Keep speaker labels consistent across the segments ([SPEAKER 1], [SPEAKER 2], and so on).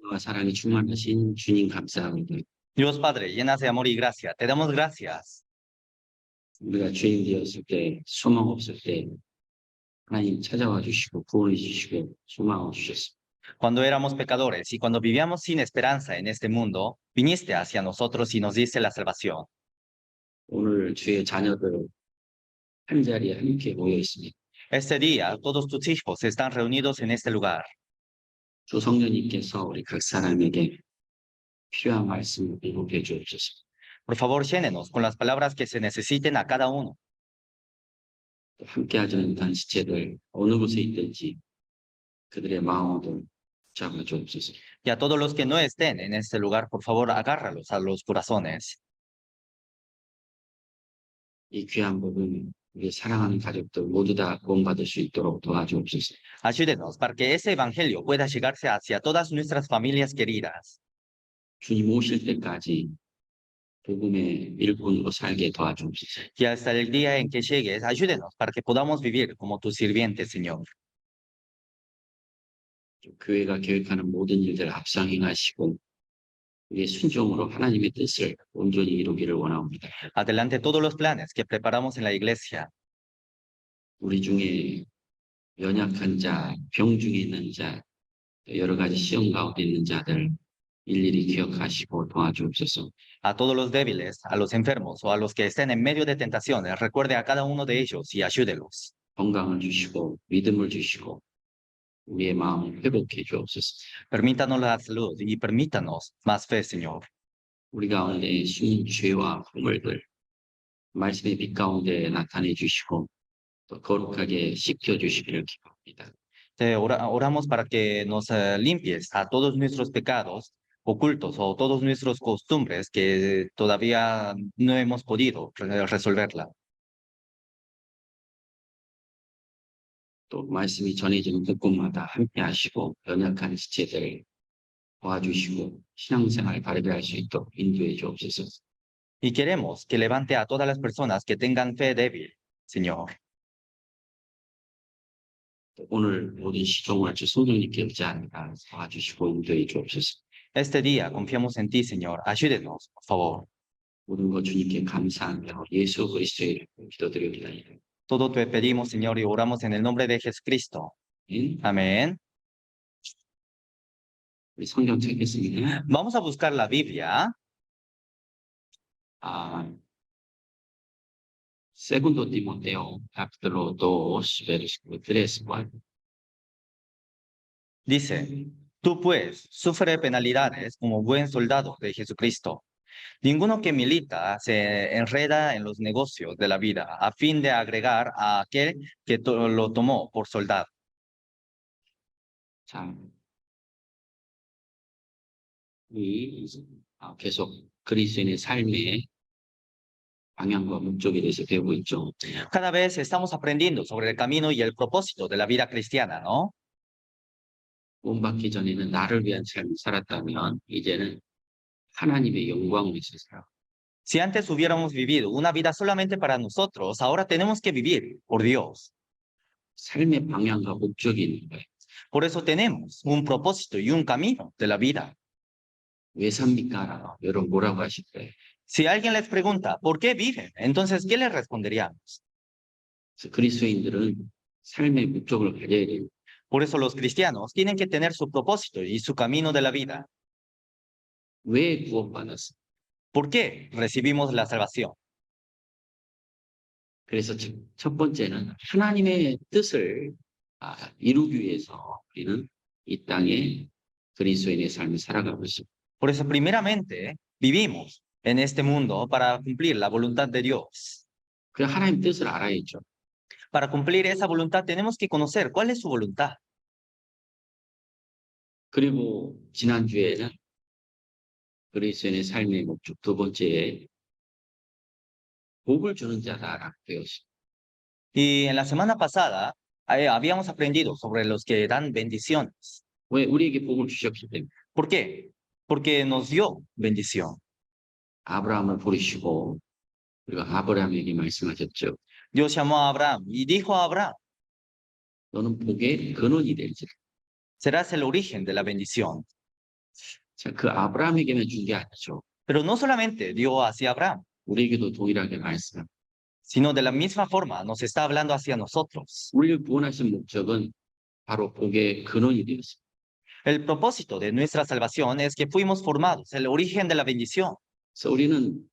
[SPEAKER 1] 와 사랑이 충만하신 주님 감사합니다.
[SPEAKER 2] Dios Padre, llenas de amor y gracia, te damos gracias.
[SPEAKER 1] 우리가 죄인 되었을 때, 소망 없을 때 하나님 찾아와 주시고 구원해 주시고 소망을 주셨습니다.
[SPEAKER 2] Cuando éramos pecadores y cuando vivíamos sin esperanza en este mundo, viniste hacia nosotros y nos diste la salvación.
[SPEAKER 1] 오늘 주의 자녀들 한 자리에 함께 모여 있습니다.
[SPEAKER 2] Este día, todos tus hijos están reunidos en este lugar.
[SPEAKER 1] 주 성령님께서 우리 각 사람에게 필요한 말씀을 공급해 주옵소서.
[SPEAKER 2] Por favor, llénenos con las palabras que se necesiten a cada uno.
[SPEAKER 1] 함께 하자는 단시체들 어느 곳에 있든지 그들의 마음도 잡아 주옵소서.
[SPEAKER 2] Y a todos los que no estén en este lugar, por favor, agárralos a los corazones.
[SPEAKER 1] 이 귀한 복음 우리 사랑하는 가족들 모두 다 구원받을 수 있도록 도와주옵소서.
[SPEAKER 2] Ayúdenos para que ese evangelio pueda llegarse hacia todas nuestras familias queridas.
[SPEAKER 1] 주님 오실 때까지 복음의 일꾼으로 살게 도와주옵소서.
[SPEAKER 2] Y hasta el día en que llegues, ayúdenos para que podamos vivir como tus sirvientes, Señor.
[SPEAKER 1] 교회가 계획하는 모든 일들을 합상 행하시고 우리의 순종으로 하나님의 뜻을 온전히 이루기를 원합니다.
[SPEAKER 2] Adelante todos los planes que preparamos en la iglesia.
[SPEAKER 1] 우리 중에 연약한 자, 병 중에 있는 자, 여러 가지 시험 가운데 있는 자들 일일이 기억하시고 도와주옵소서.
[SPEAKER 2] A todos los débiles, a los enfermos o a los que estén en medio de tentaciones, recuerde a cada uno de ellos y ayúdelos.
[SPEAKER 1] 건강을 주시고 믿음을 주시고 우리의 마음을 회복해 주옵소서.
[SPEAKER 2] Permítanos la salud y permítanos más fe, Señor.
[SPEAKER 1] 우리 가운데 숨은 죄와 허물들 말씀의 빛 가운데 나타내 주시고 또 거룩하게 씻겨 주시기를 기도합니다.
[SPEAKER 2] Oramos para que nos limpies a todos nuestros pecados ocultos o todos nuestros costumbres que todavía no hemos podido resolverla.
[SPEAKER 1] 또 말씀이 전해지는 곳곳마다 함께 하시고 연약한 지체들 도와주시고 신앙생활 바르게 할 수 있도록 인도해 주옵소서.
[SPEAKER 2] Y queremos que levante a todas las personas que tengan fe débil, Señor.
[SPEAKER 1] 오늘 모든 시종을 주 성령님께 의지합니다. 도와주시고 인도해 주옵소서.
[SPEAKER 2] Este día confiamos en ti, Señor. Ayúdenos, por favor.
[SPEAKER 1] 모든 것 주님께 감사하며 예수 그리스도의 이름으로 기도드립니다.
[SPEAKER 2] Todo te pedimos, Señor, y oramos en el nombre de Jesucristo. Amén.
[SPEAKER 1] 우리 성경 찾겠습니다.
[SPEAKER 2] Vamos a buscar la Biblia.
[SPEAKER 1] Segundo Timoteo, capítulo 2, versículo 3, 4.
[SPEAKER 2] Dice, tú pues sufre penalidades como buen soldado de Jesucristo. Ninguno que milita se enreda en los negocios de la vida a fin de agregar a aquel que lo tomó por soldado.
[SPEAKER 1] 자, 계속 그리스도인의 삶의 방향과 목적에 대해서 배우고 있죠.
[SPEAKER 2] Cada vez estamos aprendiendo sobre el camino y el propósito de la vida cristiana, ¿no?
[SPEAKER 1] 구원받기 전에는 나를 위한 삶을 살았다면 이제는 하나님의 영광을 위해서 살아.
[SPEAKER 2] Si antes hubiéramos vivido una vida solamente para nosotros, ahora tenemos que vivir por Dios.
[SPEAKER 1] 삶의 방향과 목적이 있는 거예요.
[SPEAKER 2] Por eso tenemos un propósito y un camino de la vida.
[SPEAKER 1] 왜 삽니까? 여러분 뭐라고 하실 거예요?
[SPEAKER 2] Si alguien les pregunta, ¿por qué viven? Entonces, ¿qué les responderíamos?
[SPEAKER 1] 그리스도인들은 삶의 목적을 가져야 돼요.
[SPEAKER 2] Por eso los cristianos tienen que tener su propósito y su camino de la vida.
[SPEAKER 1] 왜 구원받았어?
[SPEAKER 2] ¿Por qué recibimos la salvación?
[SPEAKER 1] 그래서 첫 번째는 하나님의 뜻을 이루기 위해서 우리는 이 땅에 그리스도인의 삶을 살아가고 있습니다.
[SPEAKER 2] Por eso, primeramente, vivimos en este mundo para cumplir la voluntad de Dios.
[SPEAKER 1] 그 하나님 뜻을 알아야죠.
[SPEAKER 2] Para cumplir esa voluntad tenemos que conocer cuál es su voluntad.
[SPEAKER 1] 그리고 지난주에는 그리스도인의 삶의 목적 두 번째에 복을 주는 자다라고 배웠습니다.
[SPEAKER 2] Y en la semana pasada habíamos aprendido sobre los que dan bendiciones.
[SPEAKER 1] 왜 우리에게 복을 주셨기 때문에.
[SPEAKER 2] ¿Por qué? Porque nos dio bendición.
[SPEAKER 1] 아브라함을 부르시고 그리고 아브라함에게 말씀하셨죠.
[SPEAKER 2] Dios llamó a Abraham y dijo a Abraham,
[SPEAKER 1] 너는 복의 근원이 될지라.
[SPEAKER 2] serás el origen de la bendición.
[SPEAKER 1] 자, 그 아브라함에게만 준 게 아니죠.
[SPEAKER 2] Pero no solamente dio hacia Abraham,
[SPEAKER 1] 우리에게도 동일하게 말씀.
[SPEAKER 2] sino de la misma forma nos está hablando hacia nosotros.
[SPEAKER 1] 우리를 구원하신 목적은 바로 복의 근원이 되었습니다.
[SPEAKER 2] El propósito de nuestra salvación es que fuimos formados, el origen de la bendición.
[SPEAKER 1] 그래서 우리는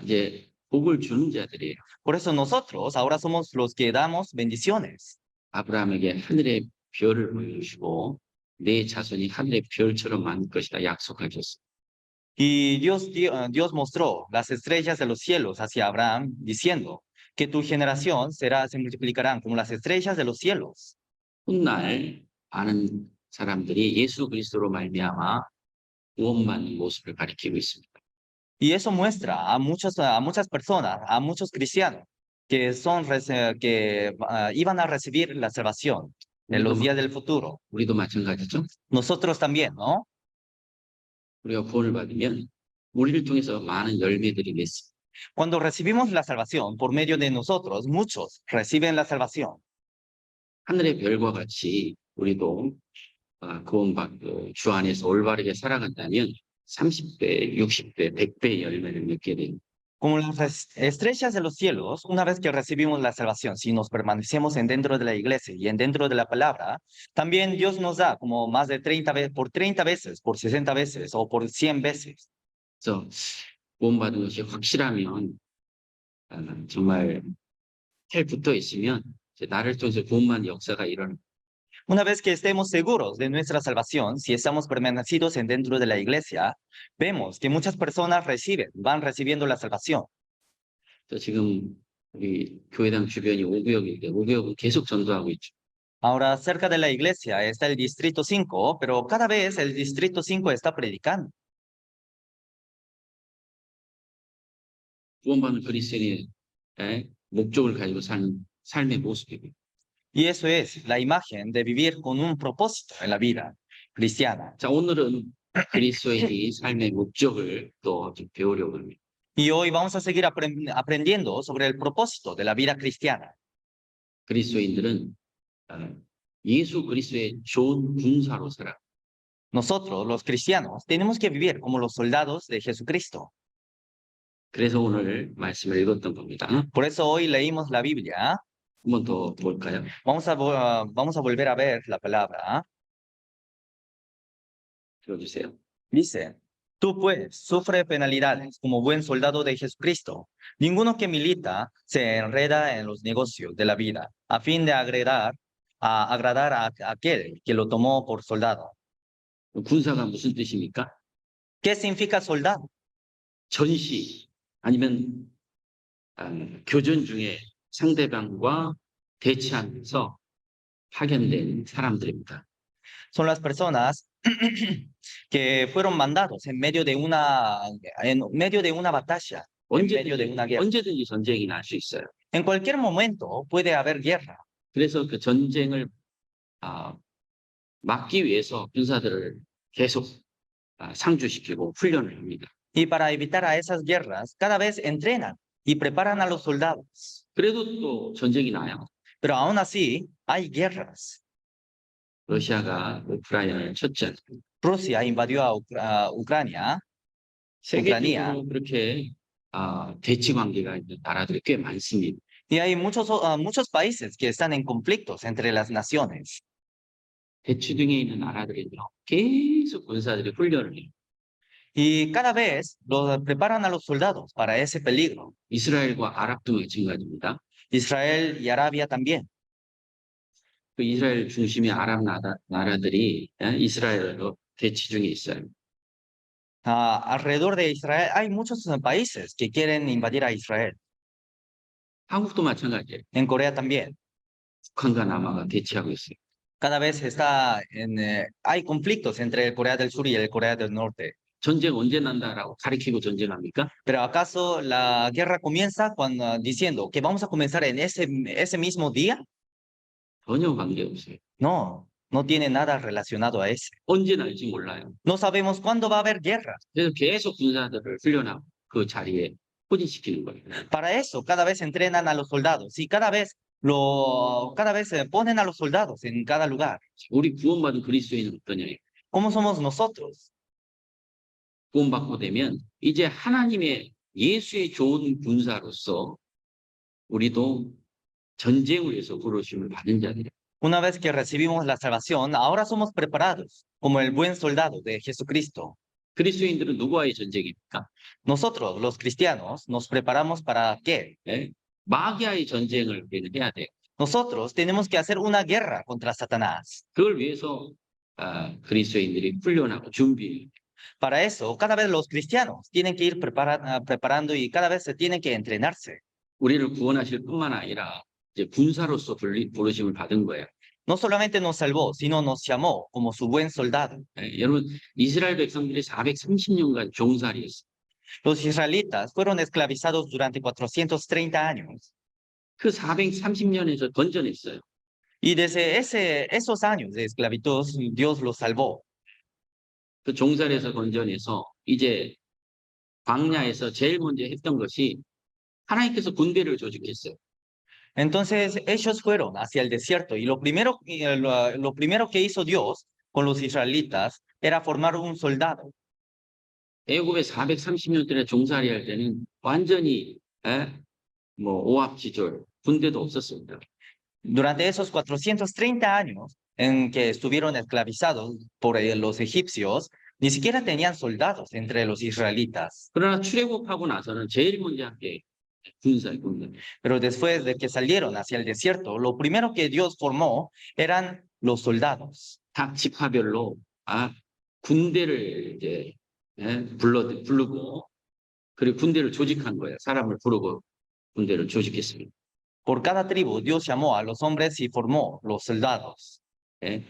[SPEAKER 1] 이제 복을 주는 자들이에요.
[SPEAKER 2] Por eso nosotros ahora somos los que damos bendiciones.
[SPEAKER 1] 아브라함에게 하늘의 별을 보여주시고 내 자손이 하늘의 별처럼 많을 것이다 약속하셨어요.
[SPEAKER 2] Y Dios mostró las estrellas de los cielos hacia Abraham, diciendo que tu generación se multiplicarán como las estrellas de los cielos.
[SPEAKER 1] 훗날 많은 사람들이 예수 그리스도로 말미암아 구원받는 모습을 가리키고 있습니다.
[SPEAKER 2] Y eso muestra a muchas personas, a muchos cristianos, que iban a recibir la salvación en los días del futuro.
[SPEAKER 1] 우리도 마찬가지죠.
[SPEAKER 2] Nosotros también, ¿no?
[SPEAKER 1] 우리가 구원을 받으면 우리를 통해서 많은 열매들이 맺습니다.
[SPEAKER 2] Cuando recibimos la salvación por medio de nosotros, muchos reciben la salvación.
[SPEAKER 1] 하늘의 별과 같이 우리도 구원받고 주 안에서 올바르게 살아간다면 30배, 60배, 100배의 열매를 맺게 됩니다.
[SPEAKER 2] Como las estrellas de los cielos, una vez que recibimos la salvación, si nos permanecemos dentro de la iglesia y dentro de la palabra, también Dios nos da como más de 30 veces, por 30 veces, por 60 veces o por 100 veces.
[SPEAKER 1] 그래서 구원받은 것이 확실하면 정말 잘 붙어 있으면 이제 나를 통해서 구원받는 역사가 일어납니다.
[SPEAKER 2] Una vez que estemos seguros de nuestra salvación, si estamos permanecidos dentro de la iglesia, vemos que muchas personas van recibiendo la salvación.
[SPEAKER 1] 그래서 지금 우리 교회당 주변이 5구역인데 5구역은 계속 전도하고 있죠.
[SPEAKER 2] Ahora, cerca de la iglesia está el Distrito 5, pero cada vez el Distrito 5 está predicando.
[SPEAKER 1] 구원받는 그리스도인의 목적을 가지고 사는 삶의 모습이고요.
[SPEAKER 2] Y eso es la imagen de vivir con un propósito en la vida cristiana.
[SPEAKER 1] 자, 오늘은 그리스도인이 삶의 목적을 또 좀 배우려고 합니다.
[SPEAKER 2] Y hoy vamos a seguir aprendiendo sobre el propósito de la vida cristiana.
[SPEAKER 1] 그리스도인들은 예수 그리스도의 좋은 군사로 살아.
[SPEAKER 2] Nosotros, los cristianos, tenemos que vivir como los soldados de Jesucristo.
[SPEAKER 1] 그래서 오늘 말씀을 읽었던 겁니다.
[SPEAKER 2] Por eso hoy leímos la Biblia.
[SPEAKER 1] 한 번 더 볼까요?
[SPEAKER 2] Vamos a volver a ver la palabra.
[SPEAKER 1] 들어주세요.
[SPEAKER 2] Dice, tú pues sufre penalidades como buen soldado de Jesucristo. Ninguno que milita se enreda en los negocios de la vida a fin de agradar a aquel que lo tomó por soldado.
[SPEAKER 1] 군사가 무슨 뜻입니까?
[SPEAKER 2] ¿Qué significa soldado?
[SPEAKER 1] 전시 아니면 교전 중에 상대방과 대치하면서 파견된 사람들입니다.
[SPEAKER 2] Son las personas que fueron mandados en medio de una batalla, en medio de una guerra.
[SPEAKER 1] 언제든지 전쟁이 날 수 있어요.
[SPEAKER 2] En cualquier momento puede haber guerra.
[SPEAKER 1] 그래서 그 전쟁을 막기 위해서 군사들을 계속 상주시키고 훈련을 합니다.
[SPEAKER 2] Y para evitar a esas guerras, cada vez entrenan y preparan a los soldados.
[SPEAKER 1] 그래도 또 전쟁이 나요.
[SPEAKER 2] Pero aún así, hay guerras.
[SPEAKER 1] 러시아가 우크라이나를 쳤지 않습니까?
[SPEAKER 2] Rusia invadió a Ucrania.
[SPEAKER 1] 세계적으로 그렇게 대치 관계가 있는 나라들이 꽤 많습니다.
[SPEAKER 2] Y hay muchos países que están en conflictos entre las naciones.
[SPEAKER 1] 대치 중에 있는 나라들은요, 계속 군사들이 훈련을 해요.
[SPEAKER 2] Y cada vez preparan a los soldados para ese peligro.
[SPEAKER 1] 이스라엘과 아랍도 마찬가지입니다.
[SPEAKER 2] Israel y Arabia también.
[SPEAKER 1] 그 이스라엘 중심의 아랍 나라들이 이스라엘로 대치 중에 있어요.
[SPEAKER 2] Alrededor de Israel hay muchos países que quieren invadir a Israel.
[SPEAKER 1] 한국도 마찬가지예요.
[SPEAKER 2] En Corea también.
[SPEAKER 1] 북한과 남한가 대치하고 있어요.
[SPEAKER 2] Cada vez hay conflictos entre Corea del Sur y el Corea del Norte.
[SPEAKER 1] 전쟁 언제 난다라고 가리키고 전쟁합니까?
[SPEAKER 2] Pero ¿acaso la guerra comienza diciendo que vamos a comenzar en ese mismo día?
[SPEAKER 1] 전혀 관계없어요.
[SPEAKER 2] No, no tiene nada relacionado a eso.
[SPEAKER 1] 언제 날지 몰라요.
[SPEAKER 2] No sabemos cuándo va a haber guerra.
[SPEAKER 1] 그래서 계속 군사들을 훈련하고 그 자리에 포진시키는 거예요.
[SPEAKER 2] Para eso, cada vez entrenan a los soldados y cada vez ponen a los soldados en cada lugar.
[SPEAKER 1] 우리 구원받은 그리스도인은 어떠냐?
[SPEAKER 2] ¿Cómo somos nosotros?
[SPEAKER 1] 구원받고 되면 이제 하나님의 예수의 좋은 군사로서 우리도 전쟁을 위해서 부르심을 받은 자들이에요.
[SPEAKER 2] Una vez que recibimos la salvación, ahora somos preparados como el buen soldado de Jesucristo.
[SPEAKER 1] 그리스도인들은 누구와의 전쟁입니까?
[SPEAKER 2] Nosotros, los cristianos, nos preparamos para qué?
[SPEAKER 1] 예? 마귀와의 전쟁을 우리는 해야 돼요.
[SPEAKER 2] Nosotros tenemos que hacer una guerra contra Satanás.
[SPEAKER 1] 그걸 위해서 그리스도인들이 훈련하고 준비해요.
[SPEAKER 2] Para eso, cada vez los cristianos tienen que ir preparando y cada vez se tienen que entrenarse.
[SPEAKER 1] 우리를 구원하실 뿐만 아니라 이제 군사로서 부르심을 받은 거예요.
[SPEAKER 2] No solamente nos salvó, sino nos llamó como su buen soldado.
[SPEAKER 1] 예, 여러분 이스라엘 백성들이 430년간 종살이했어요.
[SPEAKER 2] Los israelitas fueron esclavizados durante 430 años.
[SPEAKER 1] 그 430년에서 건져냈어요.
[SPEAKER 2] Y desde esos años de esclavitud, Dios los salvó.
[SPEAKER 1] 그 종살이에서 건져내서 이제 광야에서 제일 먼저 했던 것이 하나님께서 군대를 조직했어요.
[SPEAKER 2] Entonces ellos fueron hacia el desierto y lo primero que hizo Dios con los israelitas era formar un soldado.
[SPEAKER 1] 애굽에 430년 동안 종살이할 때는 완전히 오합지졸 군대도 없었습니다.
[SPEAKER 2] Durante esos 430 años en que estuvieron esclavizados por los egipcios, ni siquiera tenían soldados entre los israelitas.
[SPEAKER 1] 그러나 출애굽하고 나서는 제일 먼저 한 게 군대.
[SPEAKER 2] Pero después de que salieron hacia el desierto, lo primero que Dios formó eran los soldados.
[SPEAKER 1] 각 지파별로 군대를 이제 부르고 그리고 군대를 조직한 거예요. 사람을 부르고 군대를 조직했습니다.
[SPEAKER 2] Por cada tribu, Dios llamó a los hombres y formó los soldados.
[SPEAKER 1] 예.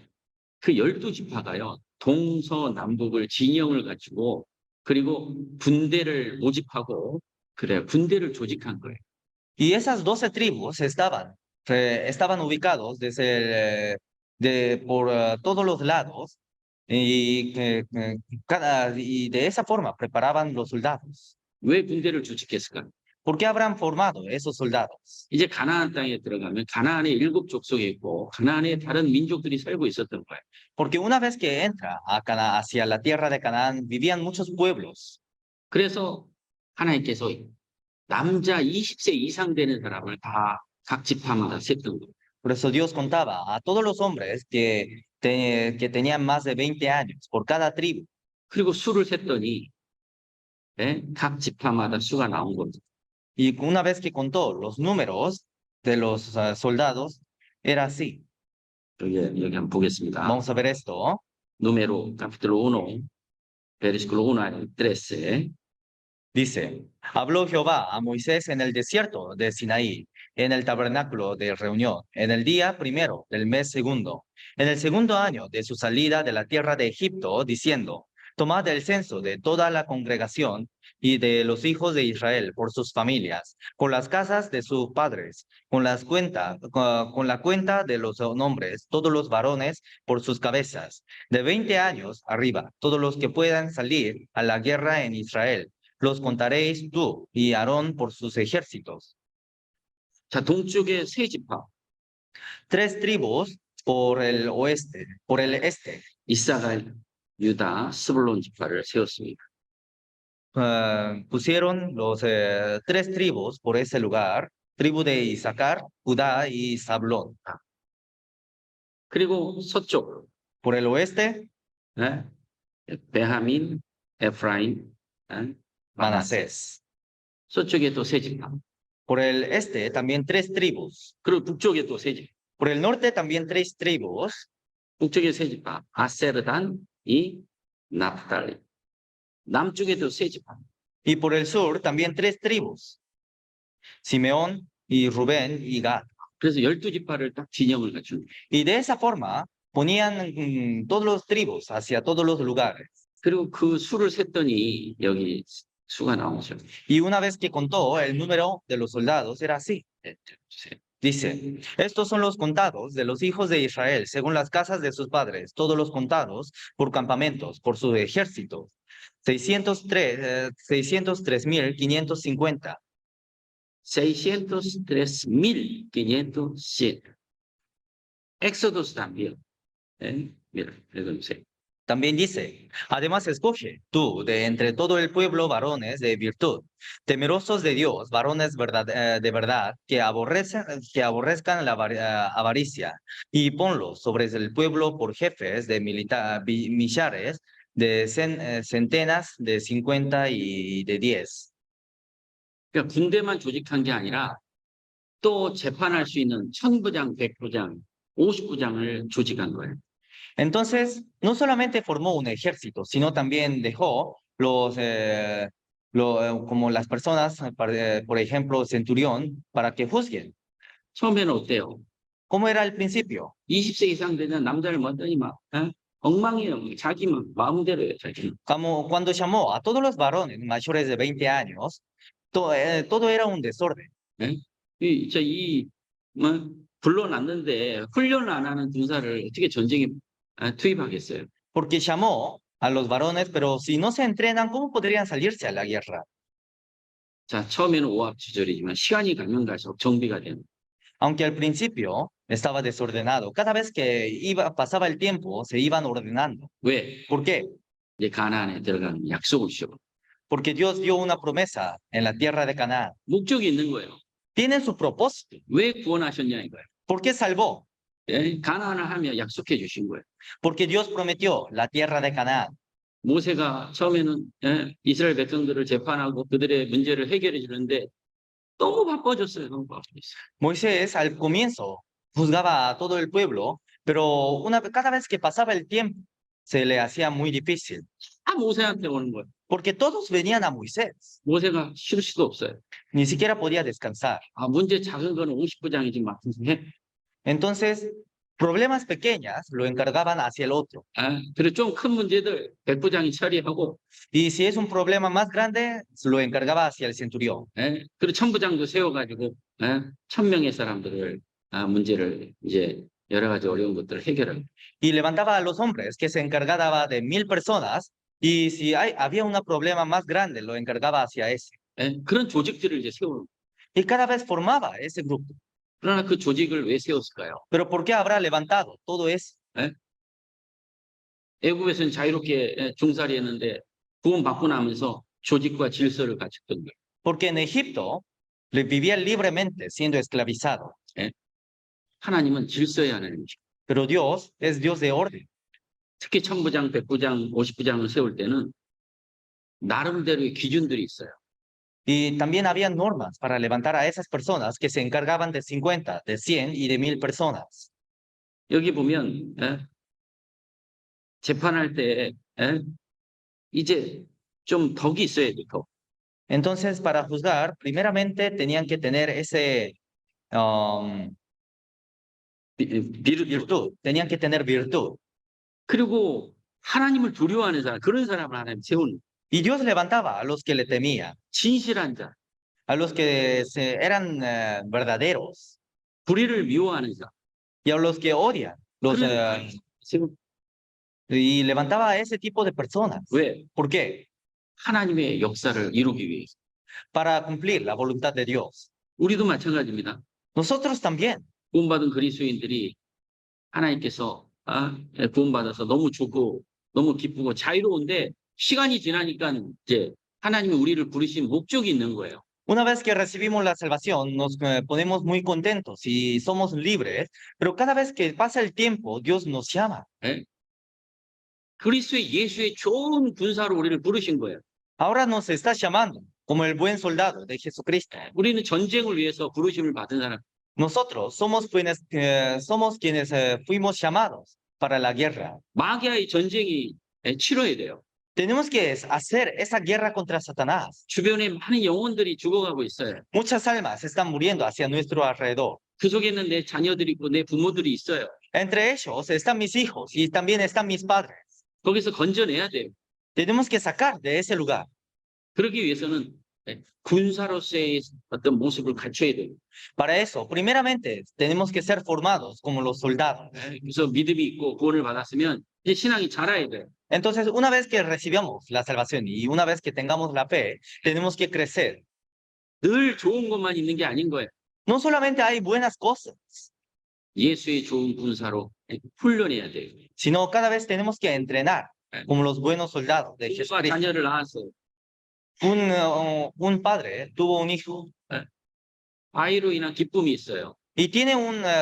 [SPEAKER 1] 그 12지파가요. 동서남북을 진영을 갖추고 그리고 군대를 모집하고 그래 군대를 조직한 거예요.
[SPEAKER 2] Y esas 12 tribus estaban ubicados por todos los lados y de esa forma preparaban los soldados.
[SPEAKER 1] 왜 군대를 조직했을까?
[SPEAKER 2] ¿Por qué habrán formado esos soldados?
[SPEAKER 1] 이제 가나안 땅에 들어가면 가나안에 7 족속이 있고 가나안에 다른 민족들이 살고 있었던 거예요.
[SPEAKER 2] Porque una vez que entra hacia la tierra de Canaán, vivían muchos pueblos.
[SPEAKER 1] 그래서 하나님께서 남자 20세 이상 되는 사람을 다 각 지파마다 셌던 거예요.
[SPEAKER 2] Por eso Dios contaba a todos los hombres que tenían más de 20 años por cada tribu.
[SPEAKER 1] 그리고 수를 셌더니 각 지파마다 수가 나온 겁니다.
[SPEAKER 2] Y una vez que contó los números de los soldados, era así.
[SPEAKER 1] 여기 한번 보겠습니다.
[SPEAKER 2] Vamos a ver esto.
[SPEAKER 1] Número capítulo 1, versículo 1 al 13.
[SPEAKER 2] Dice, habló Jehová a Moisés en el desierto de Sinaí, en el tabernáculo de reunión, en el día primero del mes segundo, en el segundo año de su salida de la tierra de Egipto, diciendo, tomad el censo de toda la congregación y de los hijos de Israel por sus familias, con las casas de sus padres, con la cuenta de los nombres, todos los varones por sus cabezas, de 20 años arriba, todos los que puedan salir a la guerra en Israel. Los contaréis tú y Aarón por sus ejércitos.
[SPEAKER 1] 자, 동쪽에 세 지파.
[SPEAKER 2] 3 tribus por el oeste, por el este.
[SPEAKER 1] 이사갈, 유다, 스불론 지파를 세웠습니다.
[SPEAKER 2] Pusieron los 3 tribus por ese lugar, tribu de Isaacar, Judá y Zabulón.
[SPEAKER 1] 그리고 서쪽,
[SPEAKER 2] Por el oeste,
[SPEAKER 1] 베하민, 에프라임,
[SPEAKER 2] Manasés.
[SPEAKER 1] 서쪽에 또 세 지파.
[SPEAKER 2] Por el este también 3 tribus.
[SPEAKER 1] 그리고 북쪽에 또 세 지파.
[SPEAKER 2] Por el norte también 3 tribus.
[SPEAKER 1] 북쪽에 세 지파. 아세르단, 이 나프탈리. 남쪽에도 세 지파.
[SPEAKER 2] Y por el sur también 3 tribus. Simeón y Rubén y Gad.
[SPEAKER 1] 그래서 12지파를 딱 진영을 갖춘.
[SPEAKER 2] Y de esa forma ponían todos los tribus hacia todos los lugares.
[SPEAKER 1] 그리고 그 수를 셌더니 여기 수가 나오죠.
[SPEAKER 2] Y una vez que contó el número de los soldados, era así. Dice, estos son los contados de los hijos de Israel, según las casas de sus padres, todos los contados por campamentos, por sus ejércitos. 603,550.
[SPEAKER 1] 603,507. Éxodos también. Mira, 읽어주세요.
[SPEAKER 2] También dice, además escoge tú de entre todo el pueblo varones de virtud, temerosos de Dios, varones de verdad, que aborrezcan la avaricia, y ponlos sobre el pueblo por jefes de millares, de centenas, de 50 y de 10.
[SPEAKER 1] 그러니까 군대만 조직한 게 아니라 또 재판할 수 있는 천부장, 백부장, 50부장을 조직한 거예요.
[SPEAKER 2] Entonces, no solamente formó un ejército, sino también dejó como las personas, por ejemplo, centurión, para que juzguen.
[SPEAKER 1] 처음에는 어때요?
[SPEAKER 2] ¿Cómo era al principio?
[SPEAKER 1] 20세 이상 되면 남자를 먼저니 막 엉망이에요. 자기 마음대로 해요. 자기.
[SPEAKER 2] Como cuando llamó a todos los varones mayores de 20 años, todo era un desorden.
[SPEAKER 1] 예? 뭐, 불러놨는데 훈련을 안 하는 군사를 어떻게 전쟁에 투입하겠어요?
[SPEAKER 2] Porque llamó a los varones, pero si no se entrenan, ¿cómo podrían salirse a la guerra?
[SPEAKER 1] 자, 처음에는 오합지졸이지만 시간이 가면 갈수록 정비가 되는.
[SPEAKER 2] Aunque al principio estaba desordenado, cada vez que pasaba el tiempo, se iban ordenando.
[SPEAKER 1] 왜?
[SPEAKER 2] ¿Por qué?
[SPEAKER 1] 이제 가나안에 들어가는 약속을 주고
[SPEAKER 2] Porque Dios dio una promesa en la tierra de Canaán.
[SPEAKER 1] 목적이 있는 거예요.
[SPEAKER 2] Tienen su propósito.
[SPEAKER 1] 왜 구원하셨냐 이거예요.
[SPEAKER 2] ¿Por qué salvó?
[SPEAKER 1] 예? 가나안을 하며 약속해 주신 거예요.
[SPEAKER 2] Porque Dios prometió la tierra de Canaán.
[SPEAKER 1] 모세가 처음에는 이스라엘 백성들을 재판하고 그들의 문제를 해결해 주는데 너무 바빠졌어요. 너무 바빠졌어요.
[SPEAKER 2] Moisés al comienzo juzgaba a todo el pueblo, pero cada vez que pasaba el tiempo se le hacía muy difícil.
[SPEAKER 1] 다 모세한테 오는 거예요.
[SPEAKER 2] Porque todos venían a Moisés.
[SPEAKER 1] 모세가 쉴 수도 없어요.
[SPEAKER 2] Ni siquiera podía descansar.
[SPEAKER 1] 문제 작은 거는 50부장이지 막 해.
[SPEAKER 2] Entonces, problemas pequeñas lo encargaban hacia el otro.
[SPEAKER 1] 그리고 좀 큰 문제들 100부장이 처리하고
[SPEAKER 2] Y si es un problema más grande, lo encargaba hacia el centurión.
[SPEAKER 1] 그리고 천부장도 세워가지고 1000명의 사람들을 문제를 이제 여러 가지 어려운 것들을 해결하고
[SPEAKER 2] Y levantaba a los hombres que se encargaba de 1000 personas. Y si había un problema más grande, lo encargaba hacia ese.
[SPEAKER 1] 그런 조직들을 이제 세우는.
[SPEAKER 2] Y cada vez formaba ese grupo.
[SPEAKER 1] 그러나 그 조직을 왜 세웠을까요?
[SPEAKER 2] Pero ¿por qué habrá levantado todo eso?
[SPEAKER 1] 애굽에서는 자유롭게 종살이했는데 구원 받고 나면서 조직과 질서를 갖췄던 거예요.
[SPEAKER 2] Porque en Egipto vivía libremente siendo esclavizado.
[SPEAKER 1] 하나님은 질서의 하나님이죠.
[SPEAKER 2] Pero Dios es Dios de orden.
[SPEAKER 1] 특히 천부장, 백부장, 50부장을 세울 때는 나름대로의 기준들이 있어요.
[SPEAKER 2] Y también había normas para levantar a esas personas que se encargaban de 50, de 100 y de 1000 personas.
[SPEAKER 1] 여기 보면 재판할 때 이제 좀 덕이 있어야 돼요. 덕.
[SPEAKER 2] Entonces, para juzgar, primeramente tenían que tener ese virtud, tenían que tener virtud.
[SPEAKER 1] 그리고 하나님을 두려워하는 사람, 그런 사람을 하나님 세우는.
[SPEAKER 2] Y Dios levantaba a los que le temían,
[SPEAKER 1] 진실한 자,
[SPEAKER 2] a los que eran verdaderos,
[SPEAKER 1] 불의를 미워하는 자.
[SPEAKER 2] y a los que odian. Y levantaba a ese tipo de personas.
[SPEAKER 1] 왜?
[SPEAKER 2] ¿Por qué?
[SPEAKER 1] 하나님의 역사를 이루기 위해서.
[SPEAKER 2] Para cumplir la voluntad de Dios.
[SPEAKER 1] 우리도 마찬가지입니다.
[SPEAKER 2] Nosotros también.
[SPEAKER 1] 구원받은 그리스도인들이 하나님께서 구원받아서 너무 좋고 너무 기쁘고 자유로운데 시간이 지나니까 이제 하나님이 우리를 부르신 목적이 있는 거예요.
[SPEAKER 2] Una vez que recibimos la salvación, nos ponemos muy contentos y somos libres, pero cada vez que pasa el tiempo, Dios nos llama.
[SPEAKER 1] 그리스도의 예수의 좋은 군사로 우리를 부르신 거예요.
[SPEAKER 2] Ahora nos está llamando como el buen soldado de Jesucristo.
[SPEAKER 1] 우리는 전쟁을 위해서 부르심을 받은 사람.
[SPEAKER 2] Nosotros somos quienes fuimos llamados para la guerra.
[SPEAKER 1] 마귀와의 전쟁이 치러야 돼요.
[SPEAKER 2] Tenemos que hacer esa guerra contra Satanás.
[SPEAKER 1] 주변에 많은 영혼들이 죽어가고 있어요.
[SPEAKER 2] Muchas almas están muriendo hacia nuestro alrededor.
[SPEAKER 1] 그 속에는 내 자녀들이 있고 내 부모들이 있어요.
[SPEAKER 2] Entre ellos están mis hijos y también están mis padres.
[SPEAKER 1] 거기서 건져내야 돼요.
[SPEAKER 2] Tenemos que sacar de ese lugar.
[SPEAKER 1] 그러기 위해서는 군사로서의 어떤 모습을 갖춰야 돼요.
[SPEAKER 2] Para eso, primeramente, tenemos que ser formados como los soldados.
[SPEAKER 1] 그래서 믿음이 있고 구원을 받았으면 이제 신앙이 자라야 돼요.
[SPEAKER 2] Entonces, una vez que recibamos la salvación y una vez que tengamos la fe, tenemos que crecer.
[SPEAKER 1] 늘 좋은 것만 있는 게 아닌 거예요.
[SPEAKER 2] No solamente hay buenas cosas,
[SPEAKER 1] 예수의 좋은 군사로 훈련해야 돼요.
[SPEAKER 2] sino cada vez tenemos que entrenar como los buenos soldados de
[SPEAKER 1] 부모가
[SPEAKER 2] Jesucristo.
[SPEAKER 1] 자녀를 낳아서
[SPEAKER 2] Un padre tuvo un hijo
[SPEAKER 1] 아이로 인한 기쁨이 있어요.
[SPEAKER 2] y tiene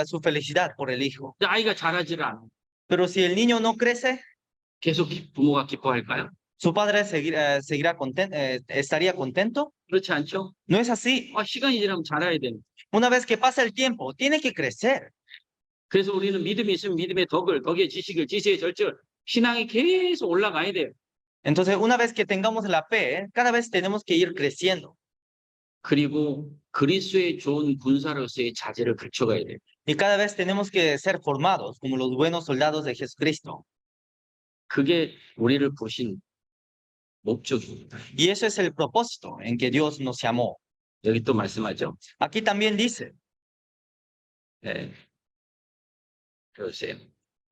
[SPEAKER 2] su felicidad por el hijo.
[SPEAKER 1] 근데 아이가 자라질 않아.
[SPEAKER 2] Pero si el niño no crece,
[SPEAKER 1] 계속 부모가 기뻐할까요?
[SPEAKER 2] su padre estaría contento.
[SPEAKER 1] 그렇지 않죠?
[SPEAKER 2] No es así.
[SPEAKER 1] 시간이 지나면 자라야 되는.
[SPEAKER 2] Una vez que pasa el tiempo, tiene que crecer.
[SPEAKER 1] 그래서 우리는 믿음이 있으면 믿음의 덕을, 덕의 지식을, 지식의 절절, 신앙이 계속 올라가야 돼요.
[SPEAKER 2] Entonces, una vez que tengamos la fe, cada vez tenemos que ir creciendo.
[SPEAKER 1] 그리고 그리스도의 좋은 군사로서의 자질을 갖춰가야 돼요.
[SPEAKER 2] Y cada vez tenemos que ser formados como los buenos soldados de Jesucristo.
[SPEAKER 1] 그게 우리를 부르신 목적입니다.
[SPEAKER 2] Y eso es el propósito en que Dios nos llamó.
[SPEAKER 1] 여기 또 말씀하죠.
[SPEAKER 2] Aquí también dice,
[SPEAKER 1] 그러세요.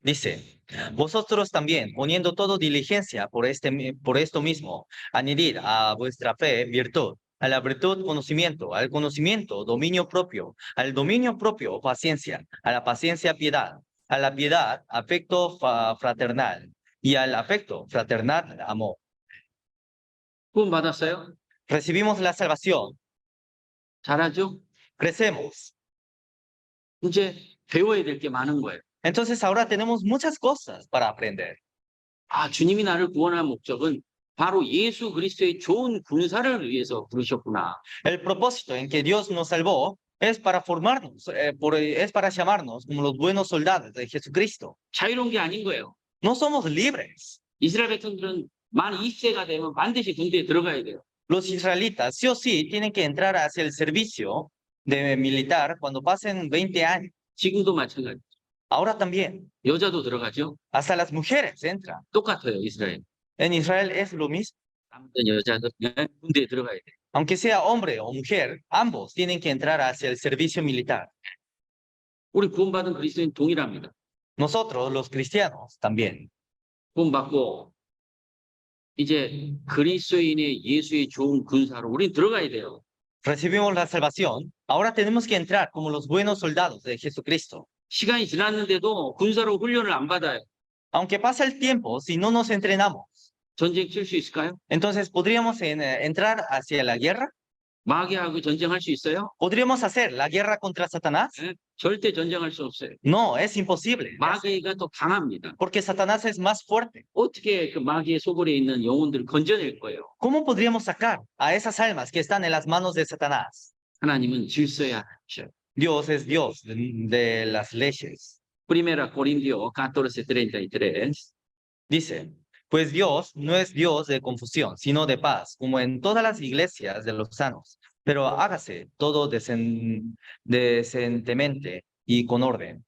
[SPEAKER 2] dice, vosotros también, poniendo toda diligencia por esto mismo, añadid a vuestra fe virtud, a la virtud conocimiento, al conocimiento dominio propio, al dominio propio paciencia, a la paciencia piedad, a la piedad afecto fraternal y al afecto fraternal amor.
[SPEAKER 1] 구원 받았어요?
[SPEAKER 2] Recibimos la salvación,
[SPEAKER 1] 잘하죠?
[SPEAKER 2] crecemos.
[SPEAKER 1] 이제 배워야 될 게 많은 거예요.
[SPEAKER 2] Entonces ahora tenemos muchas cosas para aprender.
[SPEAKER 1] 주님이 나를 구원한 목적은 바로 예수 그리스도의 좋은 군사를 위해서 부르셨구나.
[SPEAKER 2] El propósito en que Dios nos salvó es para formarnos, es para llamarnos como los buenos soldados de Jesucristo.
[SPEAKER 1] 자유로운 게 아닌 거예요.
[SPEAKER 2] No somos libres.
[SPEAKER 1] 이스라엘 백성들은 만 20세가 되면 반드시 군대에 들어가야 돼요.
[SPEAKER 2] Los israelitas sí o sí tienen que entrar hacia el servicio de militar cuando pasen 20 años.
[SPEAKER 1] 지금도 마찬가지.
[SPEAKER 2] Ahora también,
[SPEAKER 1] 여자도 들어가죠.
[SPEAKER 2] hasta las mujeres entran.
[SPEAKER 1] 똑같아요, 이스라엘.
[SPEAKER 2] En Israel es lo mismo.
[SPEAKER 1] 남자 여자도 군대에 들어가야 돼.
[SPEAKER 2] Aunque sea hombre o mujer, ambos tienen que entrar hacia el servicio militar.
[SPEAKER 1] 우리 구원받은 그리스도인 동일합니다.
[SPEAKER 2] Nosotros, los cristianos, también.
[SPEAKER 1] 구원받고 이제 그리스도인의 예수의 좋은 군사로 우린 들어가야 돼요.
[SPEAKER 2] Recibimos la salvación. Ahora tenemos que entrar como los buenos soldados de Jesucristo.
[SPEAKER 1] 시간이 지났는데도 군사로 훈련을 안 받아요.
[SPEAKER 2] Aunque pasa el tiempo, si no nos entrenamos,
[SPEAKER 1] 전쟁 칠 수 있을까요?
[SPEAKER 2] entonces podríamos entrar hacia la guerra.
[SPEAKER 1] 마귀하고 전쟁할 수 있어요?
[SPEAKER 2] ¿Podríamos hacer la guerra contra Satanás?
[SPEAKER 1] 절대 전쟁할 수 없어요.
[SPEAKER 2] No, es imposible.
[SPEAKER 1] 마귀가 더 강합니다.
[SPEAKER 2] Porque Satanás es más fuerte.
[SPEAKER 1] 어떻게 그 마귀의 소굴에 있는 영혼들을 건져낼 거예요?
[SPEAKER 2] ¿Cómo podríamos sacar a esas almas que están en las manos de Satanás?
[SPEAKER 1] 하나님은 질서야 하셔.
[SPEAKER 2] Dios es Dios de las leyes.
[SPEAKER 1] Primera Corintios 14:33.
[SPEAKER 2] Dice, pues Dios no es Dios de confusión, sino de paz, como en todas las iglesias de los sanos. Pero hágase todo decentemente y con orden.